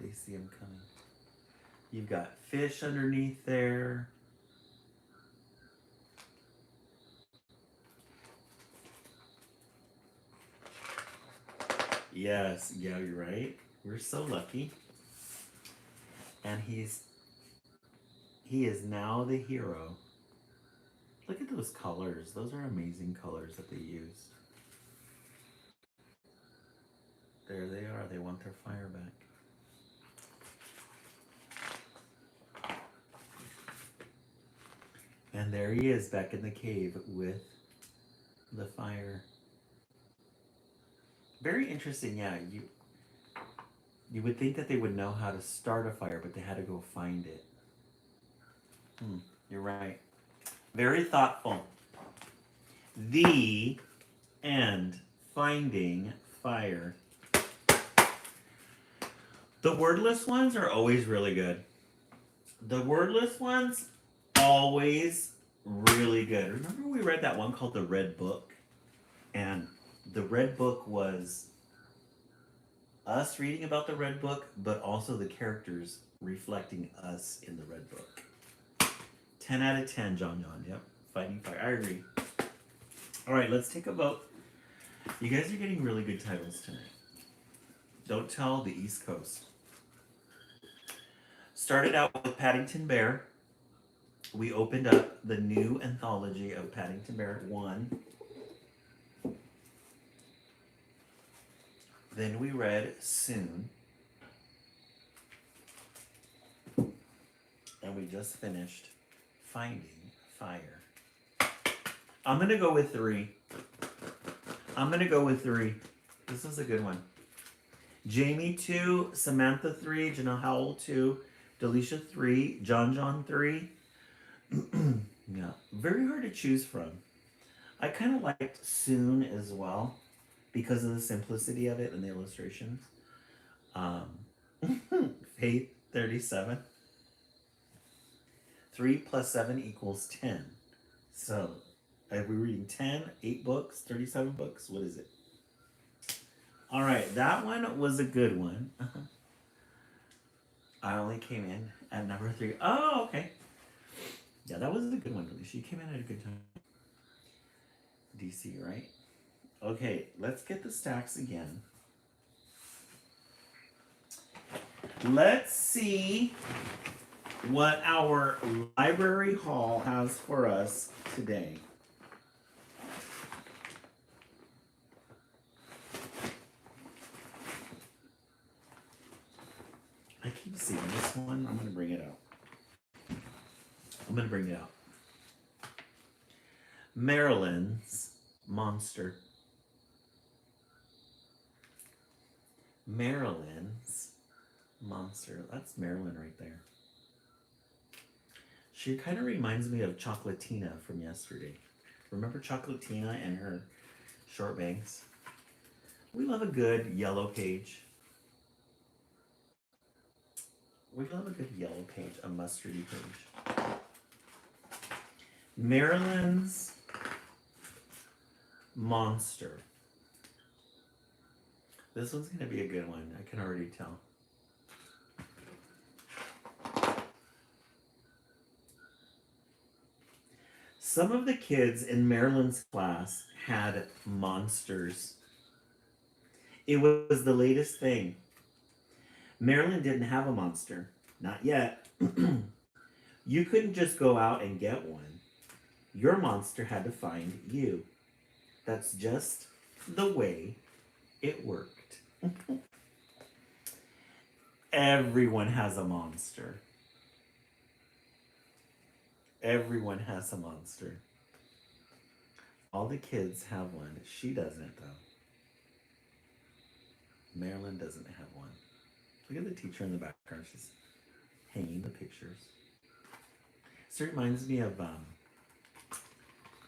They see him coming. You've got fish underneath there. Yes, yeah, you're right. We're so lucky. And he is now the hero. Look at those colors. Those are amazing colors that they used. There they are. They want their fire back. And there he is back in the cave with the fire. Very interesting, yeah. You would think that they would know how to start a fire, but they had to go find it. You're right. Very thoughtful. The end. Finding fire. The wordless ones are always really good. The wordless ones, always really good. Remember we read that one called The Red Book? And the Red Book was us reading about the Red Book, but also the characters reflecting us in the Red Book. 10 out of 10, John. Yep. Fighting fire. I agree. All right, let's take a vote. You guys are getting really good titles tonight. Don't Tell the East Coast. Started out with Paddington Bear. We opened up the new anthology of Paddington Bear 1. Then we read Soon. And we just finished Finding Fire. I'm going to go with 3. This was a good one. Jamie 2, Samantha 3, Janelle Howell 2, Delisha 3, John 3. Yeah, very hard to choose from. I kind of liked Soon as well because of the simplicity of it and the illustrations. Faith 37. 3 plus 7 equals 10. So, are we reading 10, 8 books, 37 books? What is it? All right, that one was a good one. I only came in at number 3. Oh, okay. Yeah, that was a good one, Alicia. You came in at a good time. DC, right? Okay, let's get the stacks again. Let's see what our library haul has for us today. I keep seeing this one. I'm going to bring it out. Marilyn's Monster. Marilyn's Monster. That's Marilyn right there. She kind of reminds me of Chocolatina from yesterday. Remember Chocolatina and her short bangs? We love a good yellow page. A mustardy page. Marilyn's Monster. This one's going to be a good one. I can already tell. Some of the kids in Marilyn's class had monsters. It was the latest thing. Marilyn didn't have a monster. Not yet. You couldn't just go out and get one. Your monster had to find you. That's just the way it worked. Everyone has a monster. Everyone has a monster. All the kids have one. She doesn't, though. Marilyn doesn't have one. Look at the teacher in the background. She's hanging the pictures. This reminds me of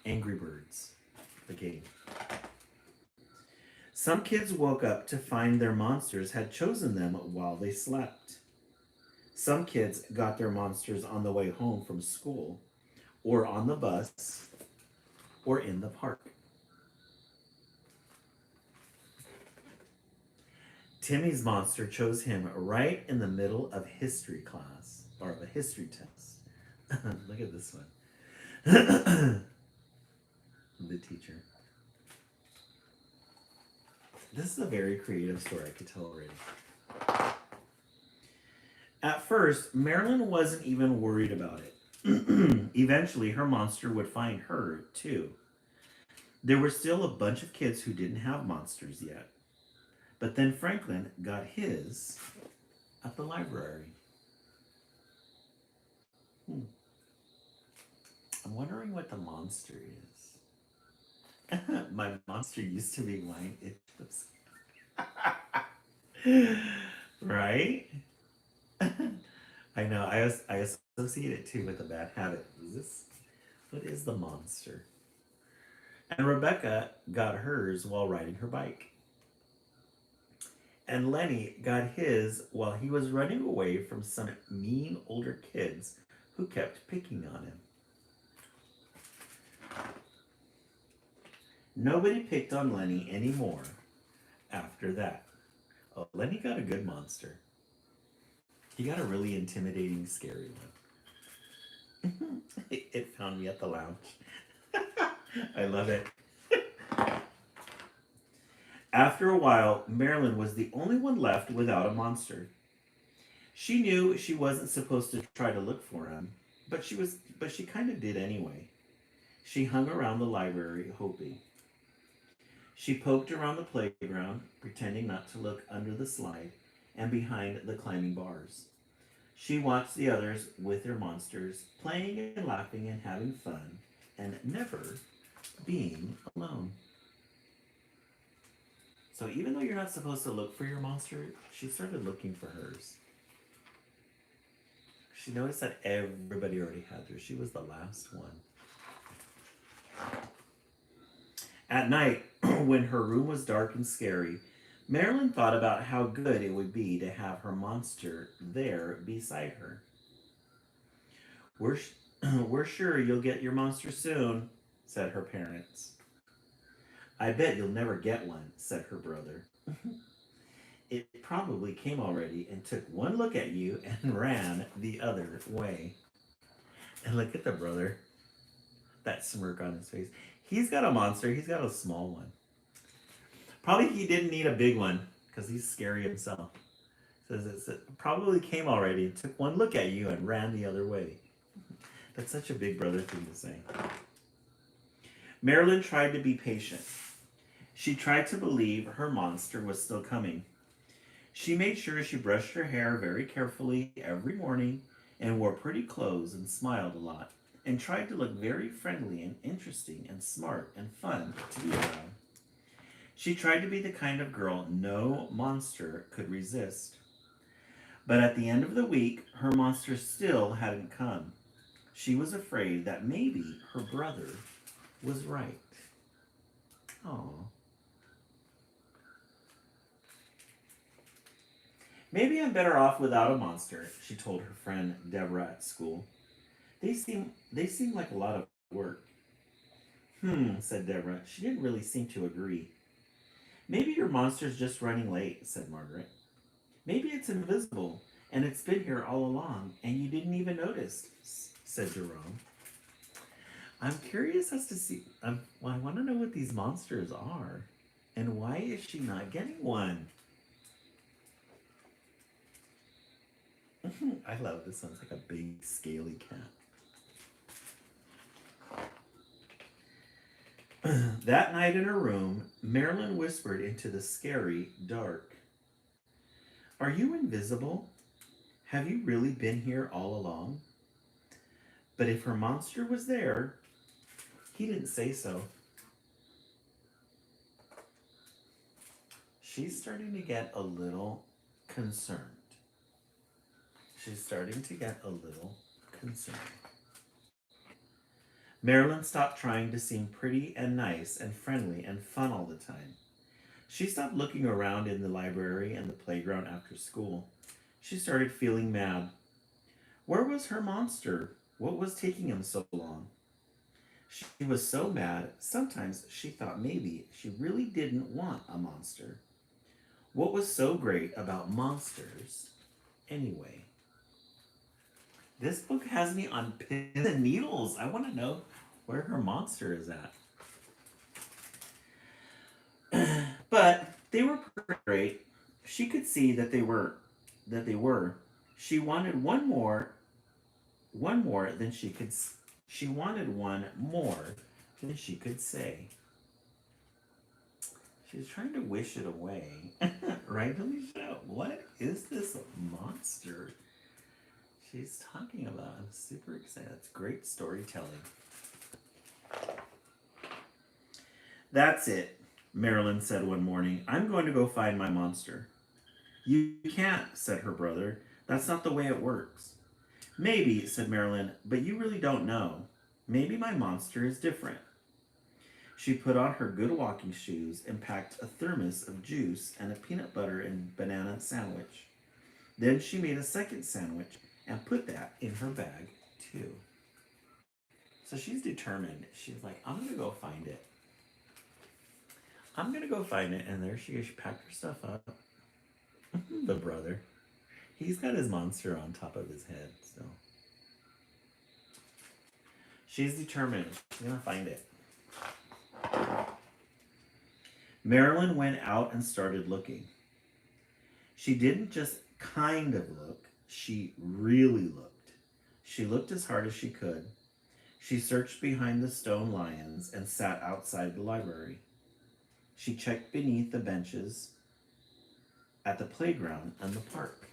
Angry Birds, the game. Some kids woke up to find their monsters had chosen them while they slept. Some kids got their monsters on the way home from school, or on the bus, or in the park. Timmy's monster chose him right in the middle of history class, or of a history test. Look at this one. The teacher. This is a very creative story, I could tell already. At first, Marilyn wasn't even worried about it. Eventually, her monster would find her, too. There were still a bunch of kids who didn't have monsters yet. But then Franklin got his at the library. I'm wondering what the monster is. My monster used to be wine. Right? I know. I associate it too with a bad habit. What is the monster? And Rebecca got hers while riding her bike. And Lenny got his while he was running away from some mean older kids who kept picking on him. Nobody picked on Lenny anymore after that. Oh, Lenny got a good monster. He got a really intimidating, scary one. It found me at the lounge. I love it. After a while, Marilyn was the only one left without a monster. She knew she wasn't supposed to try to look for him, but she kind of did anyway. She hung around the library hoping. She poked around the playground, pretending not to look under the slide and behind the climbing bars. She watched the others with their monsters, playing and laughing and having fun, and never being alone. So even though you're not supposed to look for your monster, she started looking for hers. She noticed that everybody already had theirs. She was the last one. At night, when her room was dark and scary, Marilyn thought about how good it would be to have her monster there beside her. We're sure you'll get your monster soon, said her parents. I bet you'll never get one, said her brother. It probably came already and took one look at you and ran the other way. And look at the brother. That smirk on his face. He's got a monster. He's got a small one. Probably he didn't need a big one because he's scary himself. Says it probably came already, took one look at you and ran the other way. That's such a big brother thing to say. Marilyn tried to be patient. She tried to believe her monster was still coming. She made sure she brushed her hair very carefully every morning and wore pretty clothes and smiled a lot and tried to look very friendly and interesting and smart and fun to be around. She tried to be the kind of girl no monster could resist. But at the end of the week, her monster still hadn't come. She was afraid that maybe her brother was right. Oh. Maybe I'm better off without a monster, she told her friend Deborah at school. They seem like a lot of work. Said Deborah. She didn't really seem to agree. Maybe your monster's just running late, said Margaret. Maybe it's invisible, and it's been here all along, and you didn't even notice, said Jerome. I'm curious as to see. Well, I want to know what these monsters are, and why is she not getting one? I love this one. It's like a big, scaly cat. That night in her room, Marilyn whispered into the scary dark. Are you invisible? Have you really been here all along? But if her monster was there, he didn't say so. she's starting to get a little concerned. She's starting to get a little concerned. Marilyn stopped trying to seem pretty and nice and friendly and fun all the time. She stopped looking around in the library and the playground after school. She started feeling mad. Where was her monster? What was taking him so long? She was so mad, sometimes she thought maybe she really didn't want a monster. What was so great about monsters anyway? This book has me on pins and needles. I want to know where her monster is at. But they were pretty great. She could see that they were. She wanted one more than she could. She wanted one more than she could say. She's trying to wish it away. Right, Alicia? What is this monster she's talking about? I'm super excited. It's great storytelling. That's it, Marilyn said one morning. I'm going to go find my monster. You can't, said her brother. That's not the way it works. Maybe, said Marilyn, but you really don't know. Maybe my monster is different. She put on her good walking shoes and packed a thermos of juice and a peanut butter and banana sandwich. Then she made a second sandwich and put that in her bag, too. So she's determined. She's like, I'm going to go find it. I'm going to go find it. And there she goes. She packed her stuff up. The brother. He's got his monster on top of his head, so. She's determined. She's going to find it. Marilyn went out and started looking. She didn't just kind of look, she really looked. She looked as hard as she could. She searched behind the stone lions and sat outside the library. She checked beneath the benches at the playground and the park.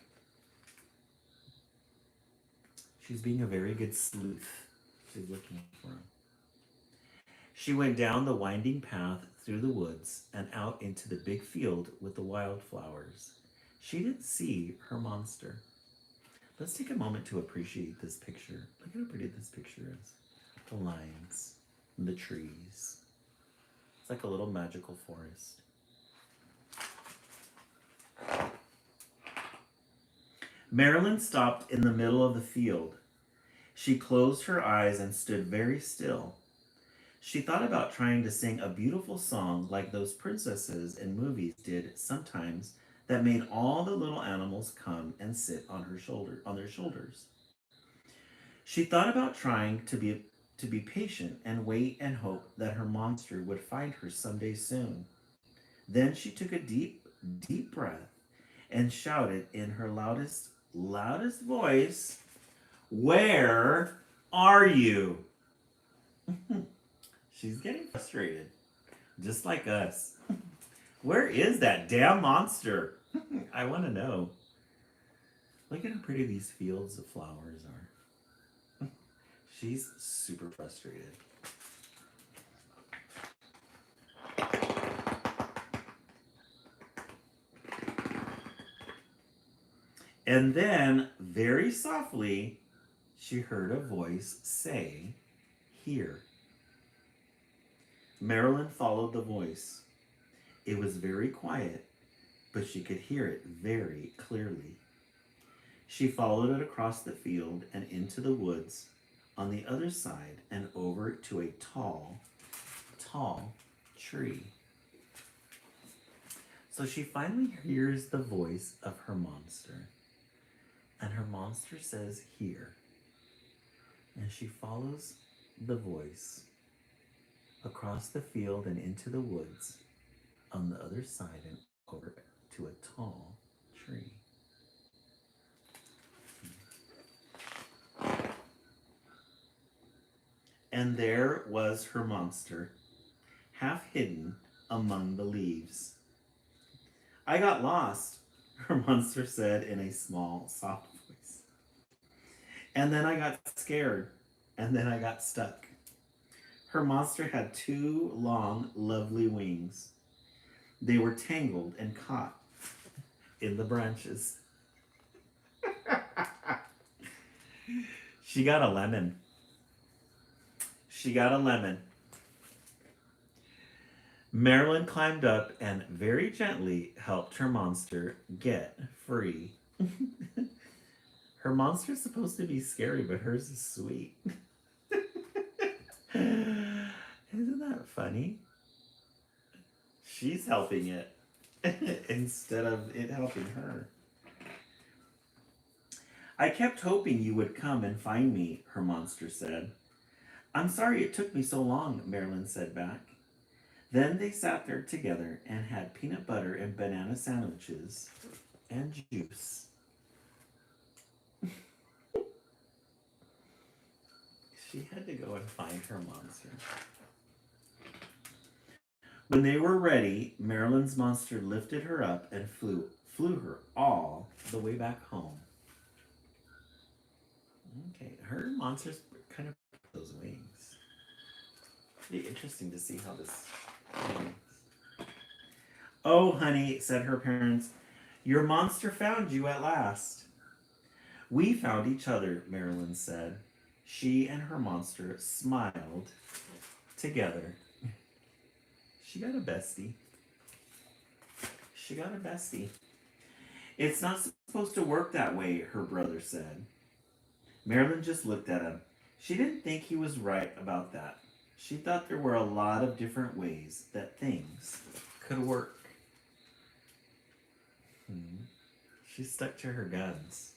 She's being a very good sleuth. She's looking for him. She went down the winding path through the woods and out into the big field with the wildflowers. She didn't see her monster. Let's take a moment to appreciate this picture. Look at how pretty this picture is. The lines and the trees. It's like a little magical forest. Marilyn stopped in the middle of the field. She closed her eyes and stood very still. She thought about trying to sing a beautiful song like those princesses in movies did sometimes that made all the little animals come and sit on their shoulders. She thought about trying to be patient and wait and hope that her monster would find her someday soon. Then she took a deep breath and shouted in her loudest voice, "Where are you?" She's getting frustrated, just like us. Where is that damn monster? I want to know. Look at how pretty these fields of flowers are. She's super frustrated. And then, very softly, she heard a voice say, "Here." Marilyn followed the voice. It was very quiet, but she could hear it very clearly. She followed it across the field and into the woods on the other side and over to a tall tree. So she finally hears the voice of her monster. And her monster says, "Here." And she follows the voice across the field and into the woods on the other side and over to a tall tree. And there was her monster, half hidden among the leaves. "I got lost," her monster said in a small, soft voice. "And then I got scared, and then I got stuck." Her monster had two long, lovely wings. They were tangled and caught in the branches. She got a lemon. She got a lemon. Marilyn climbed up and very gently helped her monster get free. Her monster's supposed to be scary, but hers is sweet. Isn't that funny? She's helping it instead of it helping her. I kept hoping you would come and find me, her monster said. I'm sorry it took me so long, Marilyn said back. Then they sat there together and had peanut butter and banana sandwiches and juice. She had to go and find her monster. When they were ready, Marilyn's monster lifted her up and flew her all the way back home. Okay, her monster's kind of those wings. It'd be interesting to see how this ends. Oh, honey, said her parents, your monster found you at last. We found each other, Marilyn said. She and her monster smiled together. She got a bestie. She got a bestie. It's not supposed to work that way, her brother said. Marilyn just looked at him. She didn't think he was right about that. She thought there were a lot of different ways that things could work. She stuck to her guns.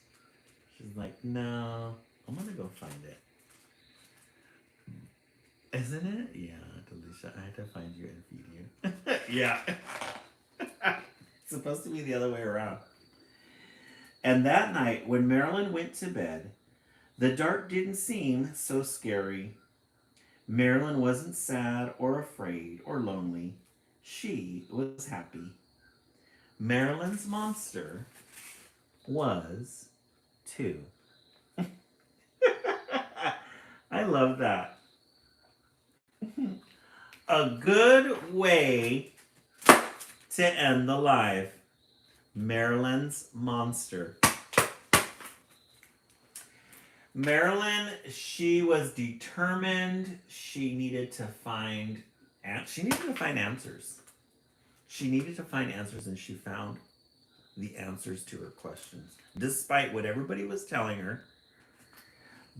She's like, no, I'm gonna go find it. Isn't it? Yeah, Delisha, I had to find you and feed you. Yeah. It's supposed to be the other way around. And that night, when Marilyn went to bed, the dark didn't seem so scary. Marilyn wasn't sad or afraid or lonely. She was happy. Marilyn's monster was too. I love that. A good way to end the live. Marilyn's monster. Marilyn, she was determined. She needed to find answers. She needed to find answers, and she found the answers to her questions. Despite what everybody was telling her,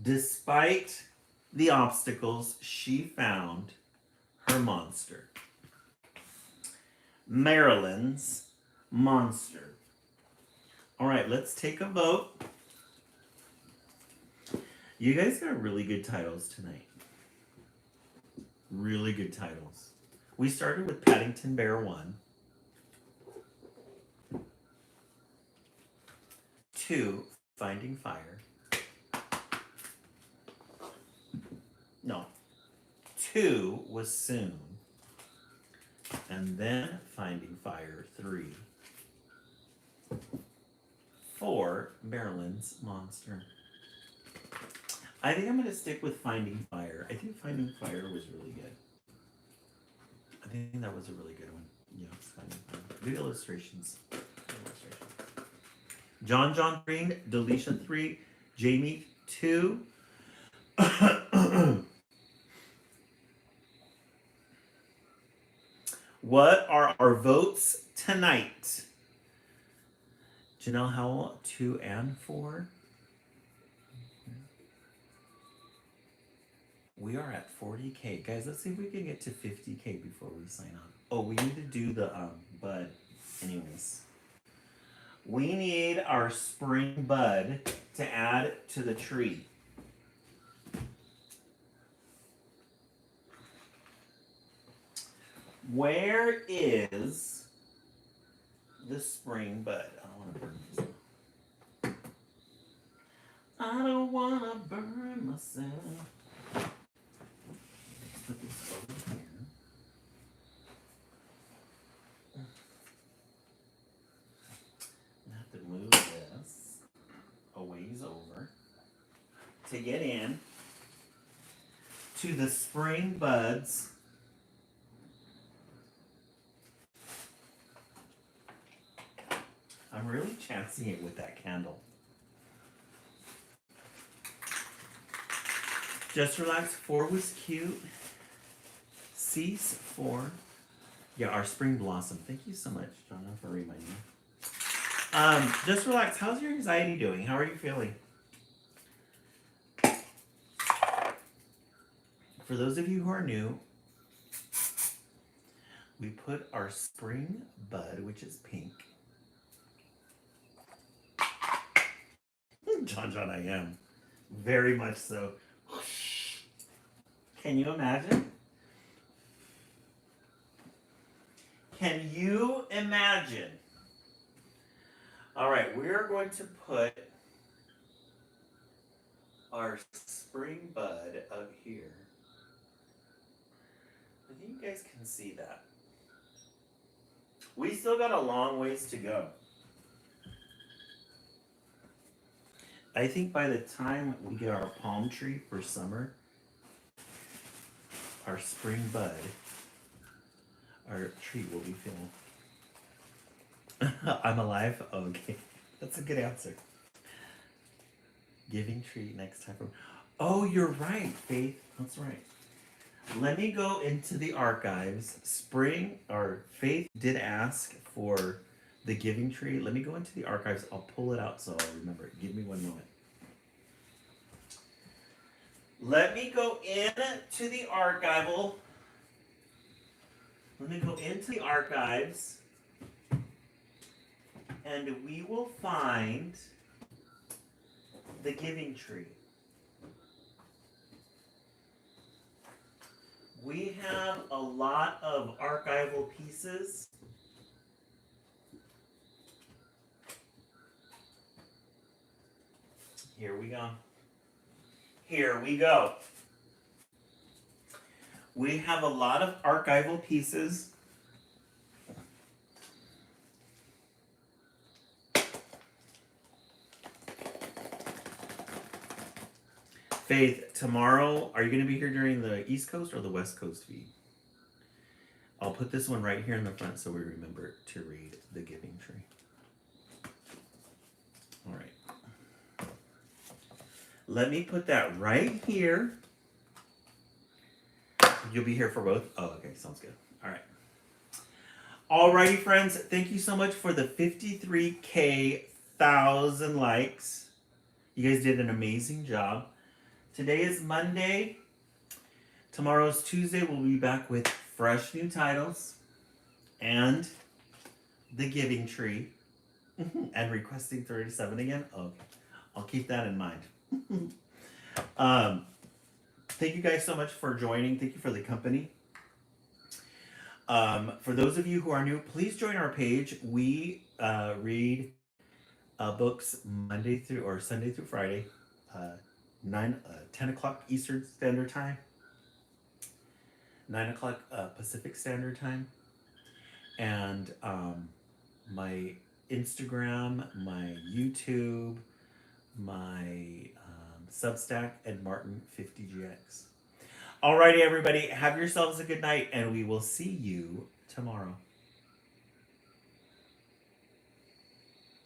despite the obstacles, she found her monster. Marilyn's monster. All right, let's take a vote. You guys got really good titles tonight. Really good titles. We started with Paddington Bear 1. 2, Finding Fire. No. 2 was Soon. And then Finding Fire 3. 4, Marilyn's Monster. I think I'm going to stick with Finding Fire. I think Finding Fire was really good. I think that was a really good one. Yeah, Finding Fire. Good illustrations. John 3, Delisha 3, Jamie 2. What are our votes tonight? Janelle Howell 2 and 4. We are at 40K. Guys, let's see if we can get to 50K before we sign on. Oh, we need to do the bud. Anyways. We need our spring bud to add to the tree. Where is the spring bud? I don't want to burn myself. I don't want to burn myself. Put this over here. I have to move this a ways over to get in to the spring buds. I'm really chancing it with that candle. Just Relax 4 was cute. Cease 4. Yeah, our spring blossom. Thank you so much, Donna, for reminding me. Just Relax. How's your anxiety doing? How are you feeling? For those of you who are new, we put our spring bud, which is pink. John, I am. Very much so. Can you imagine? Can you imagine? All right, we're going to put our spring bud up here. I think you guys can see that. We still got a long ways to go. I think by the time we get our palm tree for summer, our spring bud, our tree will be filled. I'm alive? Okay. That's a good answer. Giving tree next time. Oh, you're right, Faith. That's right. Let me go into the archives. Faith did ask for the giving tree. Let me go into the archives. I'll pull it out so I'll remember it. Give me one moment. Let me go into the archival. Let me go into the archives. And we will find the giving tree. We have a lot of archival pieces. Here we go. Here we go. We have a lot of archival pieces. Faith, tomorrow, are you going to be here during the East Coast or the West Coast feed? I'll put this one right here in the front so we remember to read the giving tree. All right. Let me put that right here. You'll be here for both? Oh, okay. Sounds good. All right. Alrighty, friends. Thank you so much for the 53K 1,000 likes. You guys did an amazing job. Today is Monday. Tomorrow's Tuesday. We'll be back with fresh new titles and the giving tree and requesting 37 again. Okay. I'll keep that in mind. Thank you guys so much for joining. Thank you for the company. For those of you who are new, please join our page. We read books Monday through or Sunday through Friday, 10 o'clock Eastern Standard Time, 9 o'clock Pacific Standard Time, and my Instagram, my YouTube, my Substack, and Martin50GX. Alrighty, everybody, have yourselves a good night, and we will see you tomorrow.